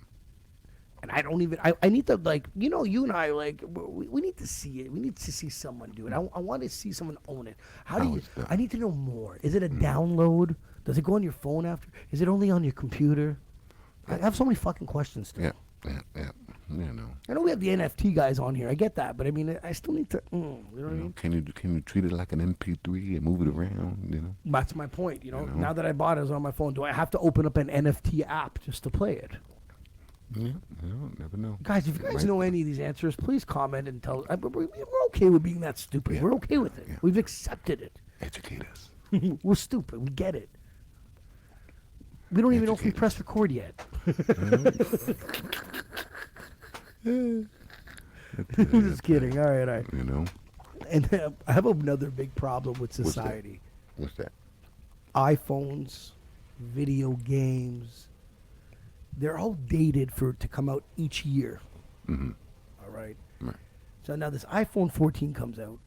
And I don't even. I need to like you and I like we need to see it. We need to see someone do it. I want to see someone own it. How do How you? is that? I need to know more. Is it a download? Does it go on your phone after? Is it only on your computer? I have so many fucking questions still. Yeah. You know. I know we have the NFT guys on here. I get that, but I mean, I still need to. You know what I mean? Can you treat it like an MP3 and move it around? You know. That's my point. You know, You know? now that I bought it, it's on my phone. Do I have to open up an NFT app just to play it? Yeah. Never know. Guys, if you guys Right. know any of these answers, please comment and tell. We're okay with being that stupid. Yeah. We're okay with it. Yeah. We've accepted it. Educate us. We're stupid. We get it. We don't even know if we Educate pressed record yet. Just kidding. All right. You know. And then I have another big problem with that? society. What's that? iPhones, video games, they're all dated to come out each year. Mm-hmm. All right. Right. So now this iPhone 14 comes out.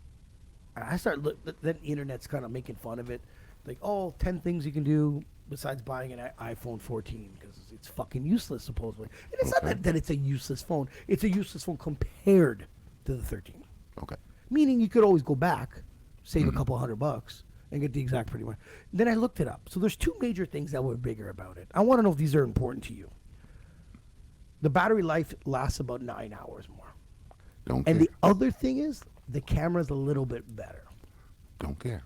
And I start then the internet's kind of making fun of it. Like, 10 things you can do besides buying an iPhone 14 because it's fucking useless supposedly. And it's Okay. not that it's a useless phone. It's a useless phone compared to the 13. Okay. Meaning you could always go back, save a couple $100 and get the exact pretty much. Then I looked it up. So there's two major things that were bigger about it. I want to know if these are important to you. The battery life lasts about 9 hours more. Don't And care. the other thing is the camera's a little bit better. Don't care.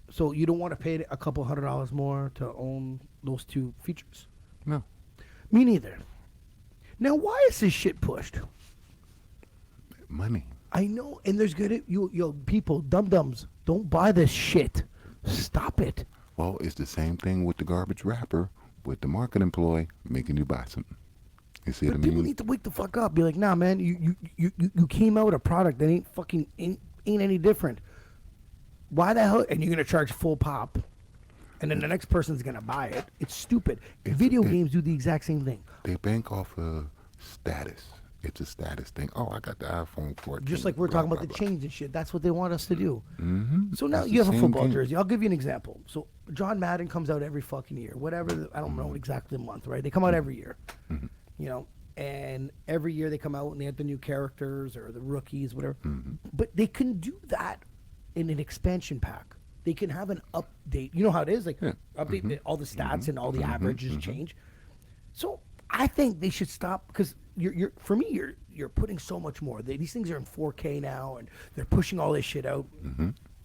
So you don't want to pay a couple $100 more to own those two features? No. Me neither. Now, why is this shit pushed? Money. I know, and there's good people, dum-dums, don't buy this shit. Stop it. Well, it's the same thing with the garbage wrapper, with the market employee making you buy something. You see what I But people mean? need to wake the fuck up. Be like, nah, man, you came out with a product that ain't any different. Why the hell? And you're gonna charge full pop, and then the next person's gonna buy it. It's stupid. Video games do the exact same thing. They bank off of status. It's a status thing. Oh, I got the iPhone 14. Just like we're blah, talking about blah, the blah. chains and shit. That's what they want us to do. Mm-hmm. So now It's you the have a same football game. jersey. I'll give you an example. So John Madden comes out every fucking year. Whatever, I don't Mm-hmm. know exactly the month, right? They come out every year. You know, and every year they come out and they have the new characters or the rookies, whatever. Mm-hmm. But they can do that in an expansion pack. They can have an update. You know how it is? Like, Yeah. update all the stats and all the averages change. So I think they should stop because for me, you're putting so much more. These things are in 4K now, and they're pushing all this shit out.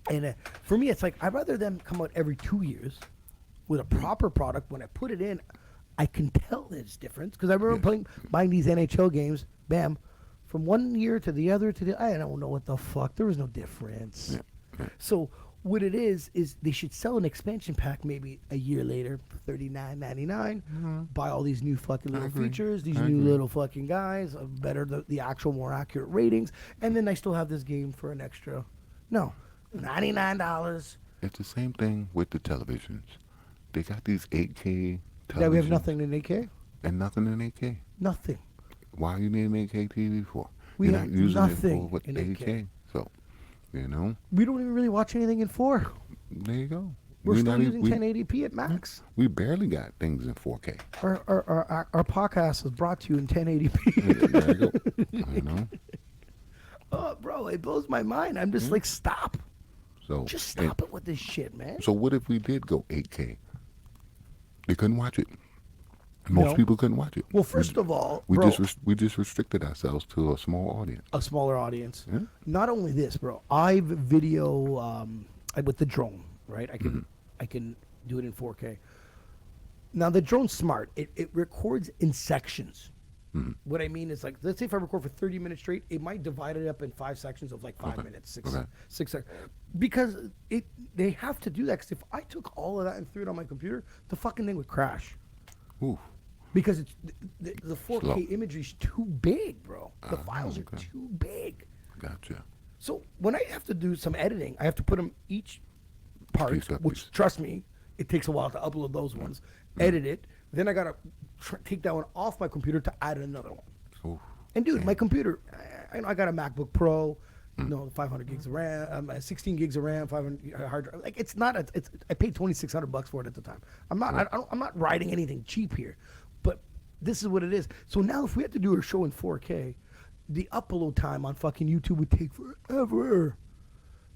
And for me, it's like I'd rather them come out every 2 years with a proper product. When I put it in, I can tell there's difference because I remember buying these NHL games. Bam, from one year to the other I don't know what the fuck. There was no difference. So what it is they should sell an expansion pack maybe a year later for $39.99. Buy all these new fucking little features, these new little fucking guys, better the actual more accurate ratings, and then I still have this game for an extra $99. It's the same thing with the televisions. They got these 8K televisions. Now we have nothing in 8K. And nothing in 8K. Nothing. Why you need an 8K TV for? We You're have not using nothing it for what in 8K. So, you know, We don't even really watch anything in 4. there you go. We're We still not using even- 1080p at max. We barely got things in 4K. Our podcast is brought to you in 1080p. There you go. You know. Oh, bro, it blows my mind. I'm just like, stop. So Just and- stop it with this shit, man. So what if we did go 8K? They couldn't watch it. Most No. people couldn't watch it. Well, first of all, we bro, we just restricted ourselves to a small audience. a smaller audience. Yeah. Not only this, bro. I video with the drone, right? I can do it in 4K. Now the drone's smart. It records in sections. What I mean is, like, let's say if I record for 30 minutes straight, it might divide it up in 5 sections of like 5 minutes, six seconds. Because they have to do that. Because if I took all of that and threw it on my computer, the fucking thing would crash. Ooh. Because it's the 4K Slow. imagery is too big, bro. The Ah, files are okay. too big. Gotcha. So when I have to do some editing, I have to put them each part, Piece by which, piece. trust me, it takes a while to upload those ones, edit it. Then I gotta take that one off my computer to add another one. Ooh. And dude, my computer, I got a MacBook Pro, 500 gigs of RAM, 16 gigs of RAM, 500 hard drive. Like, it's not. I paid $2,600 for it at the time. I'm not riding anything cheap here, but this is what it is. So now, if we had to do a show in 4K, the upload time on fucking YouTube would take forever.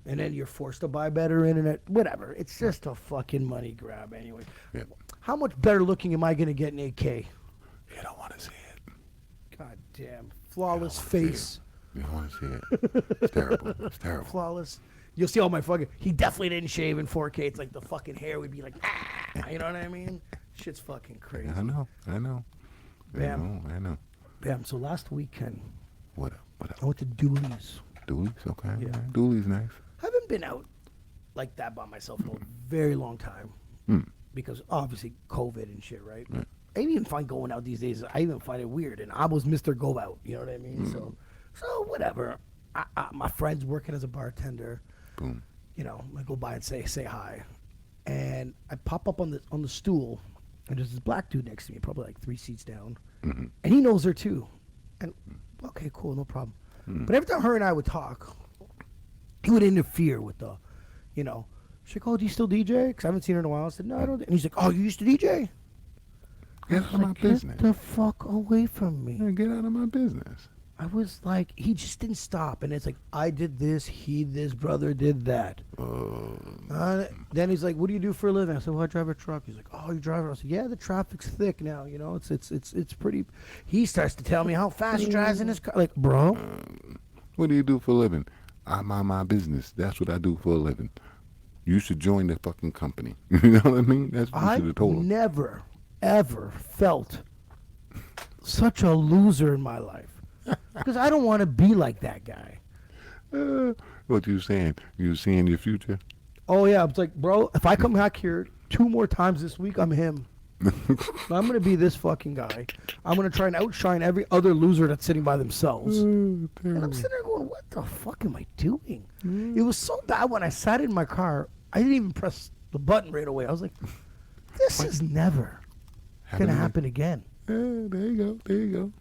And then you're forced to buy better internet, whatever. It's just a fucking money grab anyway. Yeah. How much better looking am I going to get in 8K? You don't want to see it. God damn. Flawless face. You don't want to see it. It's terrible. It's terrible. Flawless. You'll see all my fucking. He definitely didn't shave in 4K. It's like the fucking hair would be like, you know what I mean? Shit's fucking crazy. I know. Bam. I know. Bam. So last weekend, What up? What up? I went to Dooley's. Dooley's? Okay. Yeah. Right. Dooley's nice. Haven't been out like that by myself in a very long time. Because obviously COVID and shit, right? I even find going out these days, I even find it weird. And I was Mr. Go Out, you know what I mean? So whatever. My friend's working as a bartender. Boom. You know, I go by and say hi. And I pop up on the stool, and there's this black dude next to me, probably like 3 seats down. And he knows her too. And okay, cool, no problem. But every time her and I would talk, he would interfere with the, you know, she's like, oh, do you still DJ? Because I haven't seen her in a while. I said, no, I don't. And he's like, oh, you used to DJ? Get out of my business. Get the fuck away from me. Yeah, get out of my business. I was like, he just didn't stop. And it's like, I did this, this brother did that. Then he's like, what do you do for a living? I said, well, I drive a truck. He's like, oh, you drive it? I said, yeah, the traffic's thick now. You know, it's pretty. He starts to tell me how fast he drives in his car. Like, bro. What do you do for a living? I mind my business. That's what I do for a living. You should join the fucking company. You know what I mean? That's what you should have I've told him. never, ever felt such a loser in my life. Because I don't want to be like that guy. What you saying? You seeing your future? Oh, yeah. I was like, bro, if I come back here 2 more times this week, I'm him. I'm going to be this fucking guy. I'm going to try and outshine every other loser that's sitting by themselves. And I'm sitting there going, what the fuck am I doing? It was so bad when I sat in my car, I didn't even press the button right away. I was like, this is never going to happen again. There you go. There you go.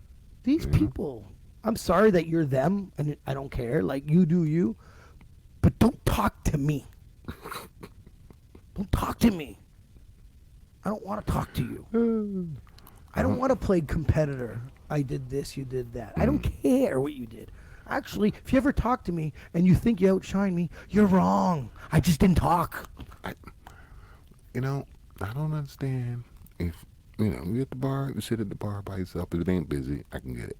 These people, I'm sorry that you're them, and I don't care. Like, you do you, but don't talk to me. Don't talk to me. I don't want to talk to you. I don't want to play competitor. I did this, you did that. I don't care what you did. Actually, if you ever talk to me and you think you outshine me, you're wrong. I just didn't talk. I don't understand if, you at the bar, you sit at the bar by yourself. If it ain't busy, I can get it,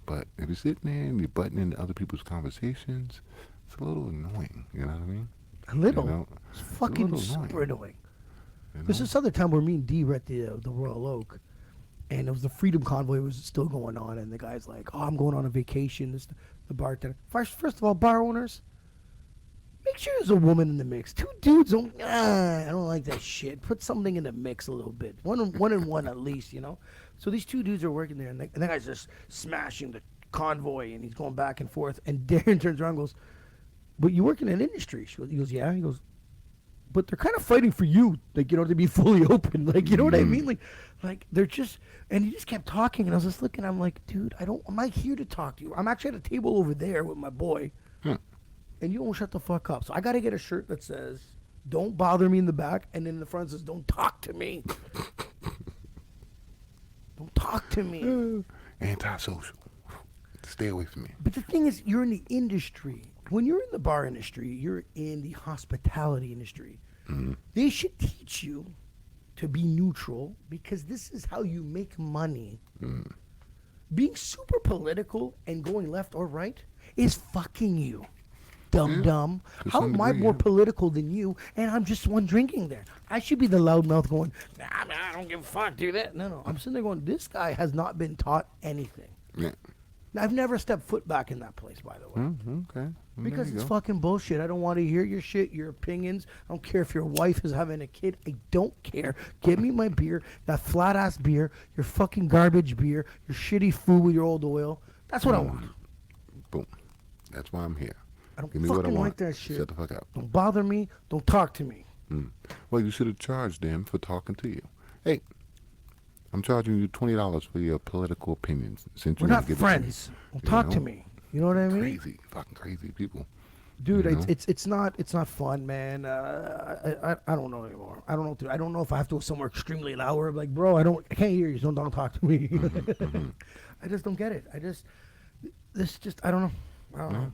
But if you're sitting there and you're butting into other people's conversations, it's a little annoying, you know what I mean? A little. You know, It's it's a fucking little super annoying. you know? There's this other time where me and D were at the Royal Oak, and it was the Freedom Convoy was still going on, and the guy's like, "Oh, I'm going on a vacation." This the bartender. First of all, bar owners, make sure there's a woman in the mix. Two dudes don't. I don't like that shit. Put something in the mix a little bit. One and one at least, you know. So these two dudes are working there, and that guy's just smashing the convoy, and he's going back and forth. And Darren turns around and goes, "But you work in an industry?" He goes, "Yeah." He goes, "But they're kind of fighting for you, like, to be fully open, like, you know what I mean, like they're just." And he just kept talking, and I was just looking. I'm like, dude, I'm not here to talk to you. I'm actually at a table over there with my boy, and you won't shut the fuck up. So I got to get a shirt that says, "Don't bother me" in the back, and in the front says, "Don't talk to me." Don't talk to me. Antisocial. Stay away from me. But the thing is, you're in the industry. When you're in the bar industry, you're in the hospitality industry. They should teach you to be neutral, because this is how you make money. Being super political and going left or right is fucking you. Dumb. To How some am I degree, more yeah. political than you, and I'm just one drinking there? I should be the loudmouth going, "Nah, man, I don't give a fuck, do that." No. I'm sitting there going, this guy has not been taught anything. Yeah. I've never stepped foot back in that place, by the way. Okay. Well, Because there it's you go. fucking bullshit. I don't want to hear your shit, your opinions. I don't care if your wife is having a kid. I don't care. Give me my beer, that flat ass beer, your fucking garbage beer, your shitty food with your old oil. That's what I want. Boom. That's why I'm here. I don't Give me what I fucking want. like that shit. Shut the fuck up. Don't bother me. Don't talk to me. Well, you should have charged them for talking to you. Hey, I'm charging you $20 for your political opinions. Since We're you not give it to me. friends. Don't talk to know? me. You know what I mean? Crazy, fucking crazy people. Dude, You know? it's not fun, man. I don't know anymore. I don't know. I don't know if I have to go somewhere extremely loud or like, bro, I can't hear you. So don't talk to me. I just don't get it. I don't know. I don't know.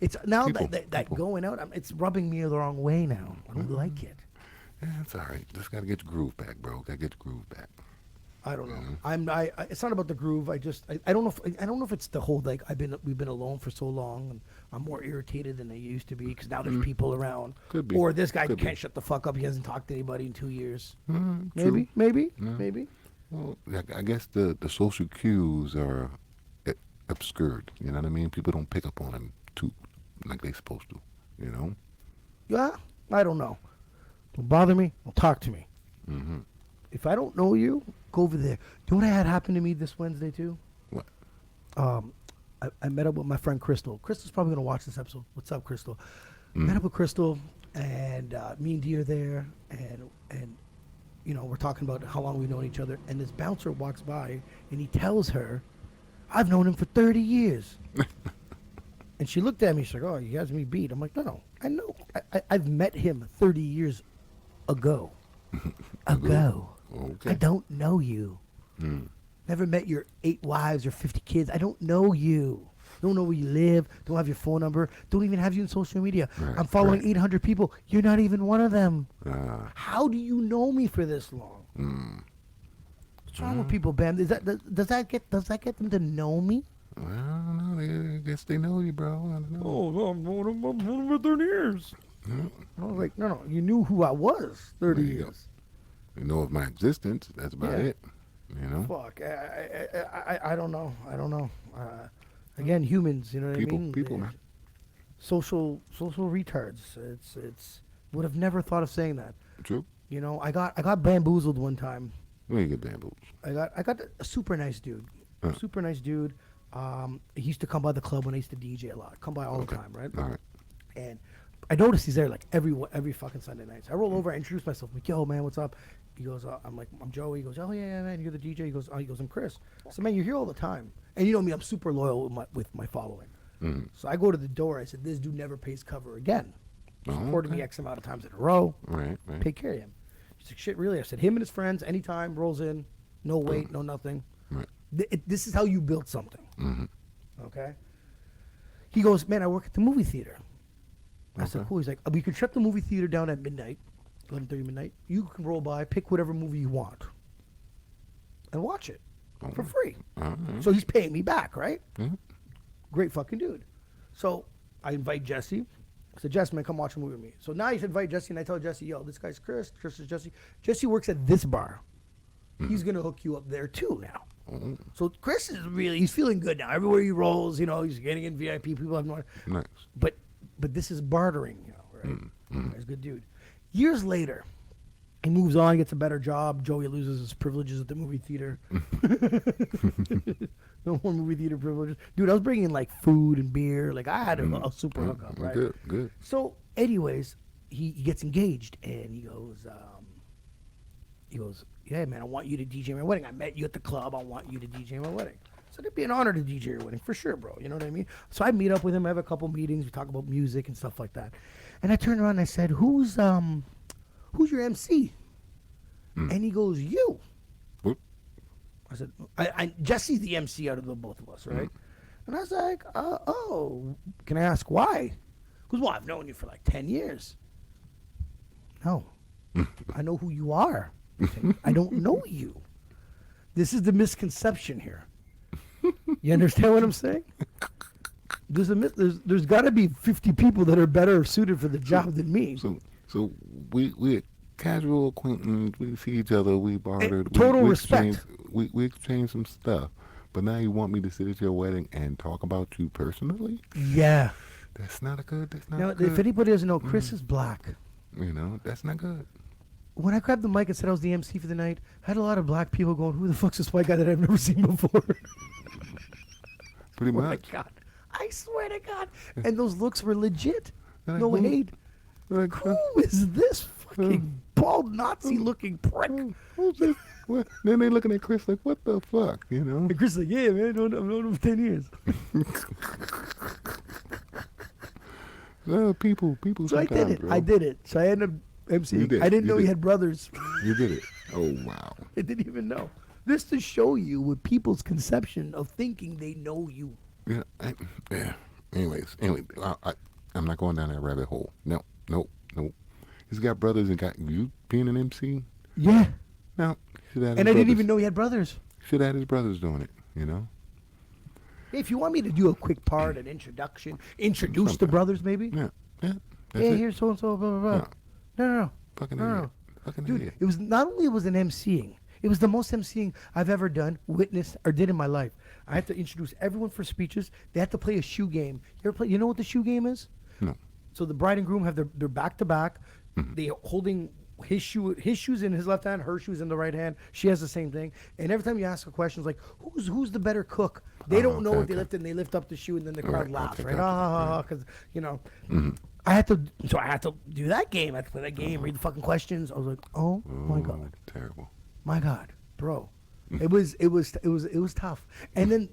It's now People, that people. going out, it's rubbing me the wrong way now. I don't like it. Yeah, it's all right. Just gotta get your groove back, bro. Gotta get your groove back. I don't know. It's not about the groove. I don't know if it's the whole, like, we've been alone for so long and I'm more irritated than I used to be because now there's people around. Could be. Or this guy Could can't be. shut the fuck up. He hasn't talked to anybody in 2 years. True. Maybe. Well, I guess the social cues are obscured. You know what I mean? People don't pick up on them too, like they supposed to. You know? Yeah, I don't know. Don't bother me. Don't talk to me. If I don't know you, go over there. You know what had happened to me this Wednesday too? What? I met up with my friend Crystal. Crystal's probably gonna watch this episode. What's up, Crystal? Met up with Crystal, and me and Dee are there, and we're talking about how long we've known each other. And this bouncer walks by, and he tells her, "I've known him for 30 years." And she looked at me. She's like, "Oh, he has me beat." I'm like, "No, I know. I've met him 30 years ago. Okay. I don't know you. Never met your 8 wives or 50 kids. I don't know you. Don't know where you live. Don't have your phone number. Don't even have you on social media. Right, I'm following right. 800 people. You're not even one of them. Ah. How do you know me for this long?" What's wrong with people, Bam? Does that get them to know me? Well, I don't know. I guess they know you, bro. I don't know. Oh, I'm known for 30 years. I was like, no, you knew who I was 30 There you go. years. You know of my existence. That's about Yeah. it. You know? Fuck, I don't know. Again, humans, you know what I mean? People, man. Social retards. It's would have never thought of saying that. True. I got bamboozled one time. Where you get bamboos? I got a super nice dude. Super nice dude. He used to come by the club when I used to DJ a lot. Come by all the time, right? All right. And I noticed he's there like every fucking Sunday night. So I roll over, I introduce myself. I'm like, yo, man, what's up? He goes, I'm like, I'm Joey. He goes, oh yeah, man, you're the DJ. He goes, I'm Chris. So man, you're here all the time, and you know me, I'm super loyal with my following. So I go to the door. I said, this dude never pays cover again. Supported me X amount of times in a row. Right. Take care of him. He's like, shit, really? I said, him and his friends, anytime, rolls in, no wait, no nothing. Right. This is how you build something. Okay. He goes, man, I work at the movie theater. I said, cool. He's like, we can shut the movie theater down at midnight, 11:30 midnight. You can roll by, pick whatever movie you want, and watch it for free. So he's paying me back, right? Great fucking dude. So I invite Jesse. I said, Jesse, man, come watch a movie with me. So now he's invite Jesse, and I tell Jesse, yo, this guy's Chris. Chris is Jesse. Jesse works at this bar. He's going to hook you up there too now. So Chris is he's feeling good now. Everywhere he rolls, you know, he's getting in VIP. People have no. Nice. But this is bartering, you know, right? He's a good dude. Years later, he moves on, gets a better job. Joey loses his privileges at the movie theater. No more movie theater privileges. Dude, I was bringing like food and beer. Like I had a super hookup, right? Good. So, anyways, he gets engaged, and he goes, yeah, man, I want you to DJ my wedding. I met you at the club. I want you to DJ my wedding. So it'd be an honor to DJ your wedding for sure, bro. You know what I mean? So I meet up with him. I have a couple meetings. We talk about music and stuff like that. And I turned around and I said, who's your MC? And he goes, you. Whoop. I said, Jesse's the MC out of the both of us, right? And I was like, oh, can I ask why? Because, well, I've known you for like 10 years. No. I know who you are. I don't know you. This is the misconception here. You understand what I'm saying? There's got to be 50 people that are better suited for the job than me. So we casual acquaintance. We see each other. We bartered. Total we respect. We exchanged some stuff. But now you want me to sit at your wedding and talk about you personally? Yeah. That's not good. Now, if anybody doesn't know, Chris is black. You know, that's not good. When I grabbed the mic and said I was the MC for the night, I had a lot of black people going, who the fuck's this white guy that I've never seen before? Pretty Oh my much. God. I swear to God. And those looks were legit. Like, No who? hate. Like, Who is this fucking bald Nazi-looking prick? who's this? What? Then they looking at Chris like, what the fuck? You know? And Chris is like, yeah, man, I've known him for 10 years. People. So I did it. Bro. I did it. So I ended up You MCing. did. I didn't You know he did. had brothers. You did it. Oh wow. I didn't even know. This to show you with people's conception of thinking they know you. Yeah. Anyway, I'm not going down that rabbit hole. No. He's got brothers and got you being an MC. Yeah. No. And I didn't even know he had brothers. Should have had his brothers doing it. You know. If you want me to do a quick part, an introduction, introduce the brothers maybe. Yeah. That's Yeah, it. here's so and so, blah blah blah. No. Fucking No. idiot. Fucking Dude, idiot. it was not only was an MCing, it was the most MCing I've ever done, witnessed, or did in my life. I had to introduce everyone for speeches. They had to play a shoe game. You know what the shoe game is? No. So the bride and groom have their back to back. They holding his shoes in his left hand, her shoes in the right hand. She has the same thing. And every time you ask a question, it's like, who's the better cook? They don't know what they lift, and they lift up the shoe, and then the crowd Right, laughs, okay, right? gotcha. Because I had to do that game. I had to play that game, read the fucking questions. I was like, oh my God, Terrible. my God, bro. It was tough. And then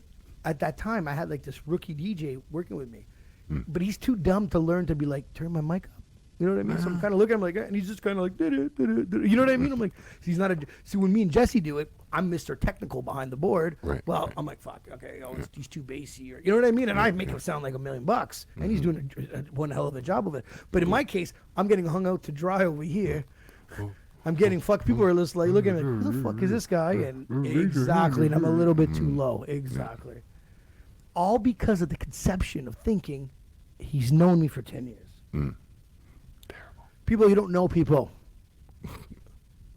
at that time, I had like this rookie DJ working with me, but he's too dumb to learn to be like, turn my mic up. You know what I mean? So I'm kind of looking at him like, and he's just kind of like, you know what I mean? I'm like, he's not see, when me and Jesse do it, I'm Mr. Technical behind the board. Right, Well, right. I'm like, fuck, okay, he's too bassy, or you know what I mean? And I make him sound like $1 million, and he's doing one hell of a job of it. But in my case, I'm getting hung out to dry over here. I'm getting fucked. People are just like looking at me, who the fuck is this guy? And exactly, and I'm a little bit too low. Exactly. All because of the conception of thinking he's known me for 10 years. People, you don't know people.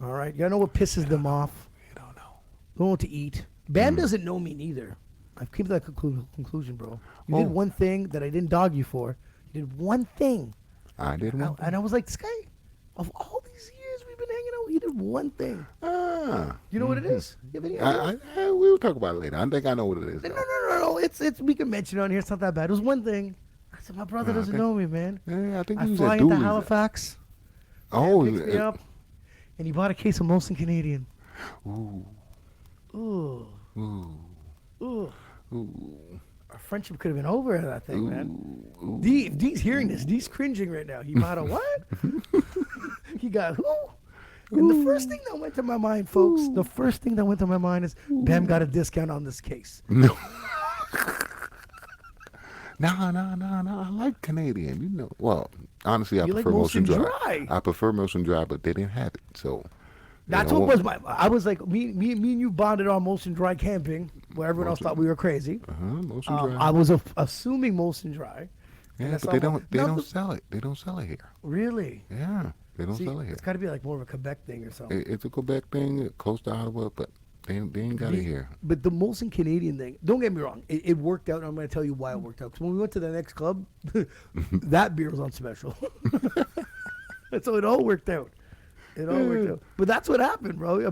All right? You don't know what pisses them off. You don't know. Don't know what to eat. Bam doesn't know me neither. I've came to that conclusion, bro. You did one thing that I didn't dog you for. You did one thing. I did one. And I was like, this guy, of all these years we've been hanging out, he did one thing. You know what it is? You have any idea? We'll talk about it later. I think I know what it is. No. It's we can mention it on here. It's not that bad. It was one thing. I said, my brother doesn't know me, man. Yeah, I think I he was fly at into Dooley's. Halifax. Oh, Picks me up, and he bought a case of Molson Canadian. Ooh, Ooh, ooh, ooh. ooh, Our friendship could have been over at that thing, man. ooh. D, if D's hearing this, D's cringing right now. He bought a what? He got who? And the first thing that went to my mind, folks, the first thing that went to my mind is Bam got a discount on this case. No. No. I like Canadian. You know, well, honestly, I You like prefer Molson Molson Dry. Dry. I prefer Molson Dry, but they didn't have it, so. That's what was my. I was like, me and you bonded on Molson Dry camping, where everyone else thought we were crazy. Molson Dry. I was assuming Molson Dry. Yeah, but they don't sell it. They don't sell it here. Really? Yeah, they don't See, sell it here. it's got to be like more of a Quebec thing or something. It's a Quebec thing, close to Ottawa, but they ain't got it here. But the Molson Canadian thing, don't get me wrong, it worked out. And I'm going to tell you why it worked out. Because when we went to the next club, that beer was on special. So it all worked out. It all worked out. But that's what happened, bro.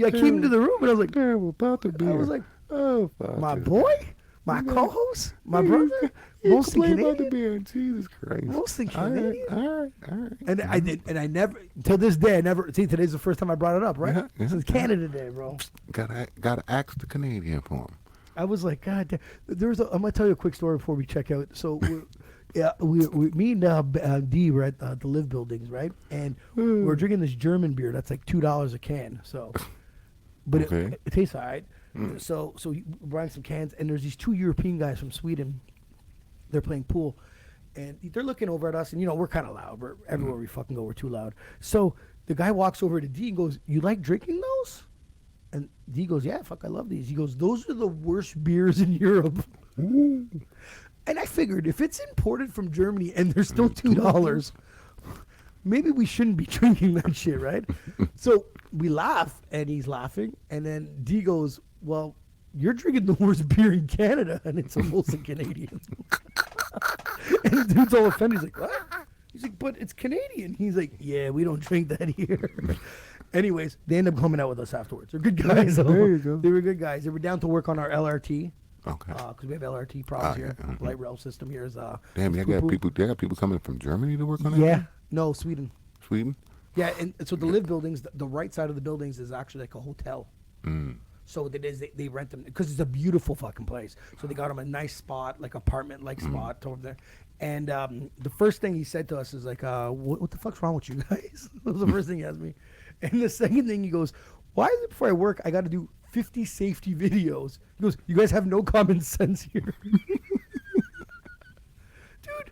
I came into the room and I was like, Yeah, we're about to be. I was like, about my to- boy, my co-host, my Yeah, brother, you Molson complain about the Canadian. beer. Jesus Christ. Molson All right, Canadian. all right. And I did, and I never, till this day, I never. See, today's the first time I brought it up, right? Yeah, yeah, Since Canada Day, bro. Gotta ask the Canadian for him. I was like, God damn. I'm gonna tell you a quick story before we check out. So, me and D were at the Live buildings, right? And we're drinking this German beer that's like $2 a can. So, but Okay. it tastes all right. So we're buying some cans, and there's these two European guys from Sweden. They're playing pool, and they're looking over at us, and we're kind of loud. We're everywhere we fucking go, we're too loud. So the guy walks over to D and goes, "You like drinking those?" And D goes, "Yeah, fuck, I love these." He goes, "Those are the worst beers in Europe." And I figured if it's imported from Germany and they're still $2, maybe we shouldn't be drinking that shit, right? So we laugh, and he's laughing, and then D goes, "Well, you're drinking the worst beer in Canada, and it's a Molson Canadian." And the dude's all offended. He's like, "What?" He's like, "But it's Canadian." He's like, "Yeah, we don't drink that here." Anyways, they end up coming out with us afterwards. They're good guys. Though. There you go. They were good guys. They were down to work on our LRT. Okay. Because we have LRT problems here. yeah, Light rail system here is Damn, they got people coming from Germany to work on it? Yeah, no, Sweden. Sweden? Yeah, and so the Live buildings, the right side of the buildings is actually like a hotel. Mm. So it is they rent them because it's a beautiful fucking place. So they got them a nice spot, like apartment like spot over there. And the first thing he said to us is like, "What the fuck's wrong with you guys?" That was the first thing he asked me. And the second thing he goes, "Why is it before I work I got to do 50 safety videos?" He goes, "You guys have no common sense here." Dude,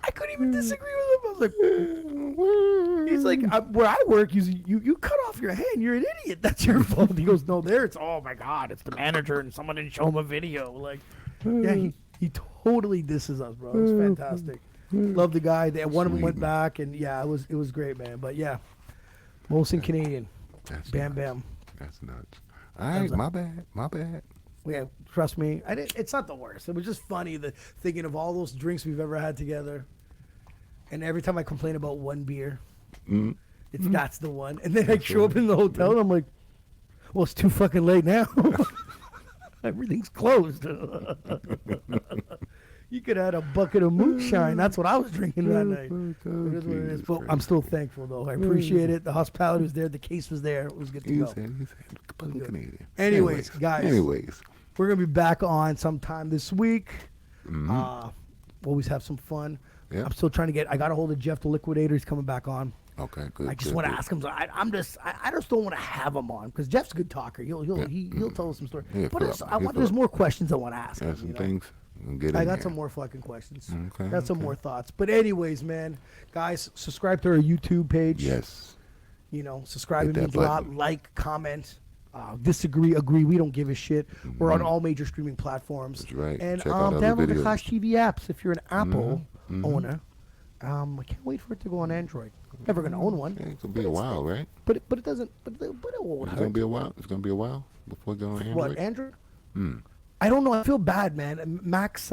I couldn't even disagree with him. I was like, he's like, where I work, you cut off your hand. You're an idiot. That's your fault. He goes, "No, there it's, oh my God, it's the manager and someone didn't show him a video." Like, yeah, he totally disses us, bro. It was fantastic. Love the guy. One of them went back, and yeah, it was great, man. But yeah, Molson Canadian. That's Bam, nuts. bam. That's nuts. All right, my bad. Yeah, trust me. It's not the worst. It was just funny thinking of all those drinks we've ever had together. And every time I complain about one beer, that's the one. And then I show up in the hotel and I'm like, "Well, it's too fucking late now. Everything's closed." You could have had a bucket of moonshine. That's what I was drinking that night. It is what it is. But I'm still thankful, though. I appreciate it. The hospitality was there. The case was there. It was good to He go. said, Canadian. Anyways, guys. Anyways. We're going to be back on sometime this week. Always have some fun. Yeah. I'm still trying to I got a hold of Jeff the Liquidator. He's coming back on. Okay, good. I just want to ask him. I just don't want to have him on because Jeff's a good talker. He'll tell us some stories. Yeah, But fill up. there's more questions I want to ask him. There's some you know? things. We'll get I in got there. some more fucking questions. Okay, Got some okay. more thoughts. But anyways, man, guys, subscribe to our YouTube page. Yes. Subscribe Hit that means a lot. button. Like, comment, disagree, agree. We don't give a shit. We're on all major streaming platforms. That's right. And Check out other download the videos. Clash TV apps if you're an Apple owner. I can't wait for it to go on Android. Never gonna own one. Yeah, it's gonna be a while, right? But it doesn't. But it won't It's hurt. gonna be a while. It's gonna be a while before going on Android. What, Android? I don't know. I feel bad, man. Max is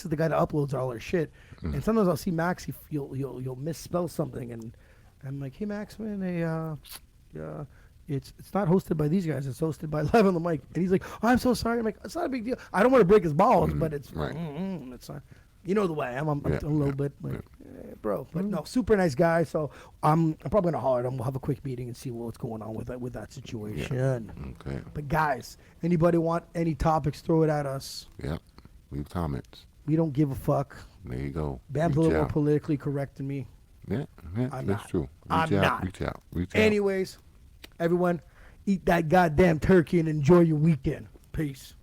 the guy that uploads all our shit, and sometimes I'll see Max. You'll misspell something, and I'm like, "Hey, Max, man, it's not hosted by these guys. It's hosted by Live on the Mic." And he's like, "Oh, I'm so sorry." I'm like, "It's not a big deal. I don't want to break his balls, but it's Right. It's not." You know the way I am. I'm Yeah, a little bit, like, bro. But no, super nice guy. So I'm probably gonna holler at him. We'll have a quick meeting and see what's going on with that situation. Okay. But guys, anybody want any topics? Throw it at us. Yep. Leave comments. We don't give a fuck. There you go. Bam's a Reach little more out. politically correct than me. Yeah, I'm that's not. true. Reach I'm out. not. Reach out. Reach out. Anyways, everyone, eat that goddamn turkey and enjoy your weekend. Peace.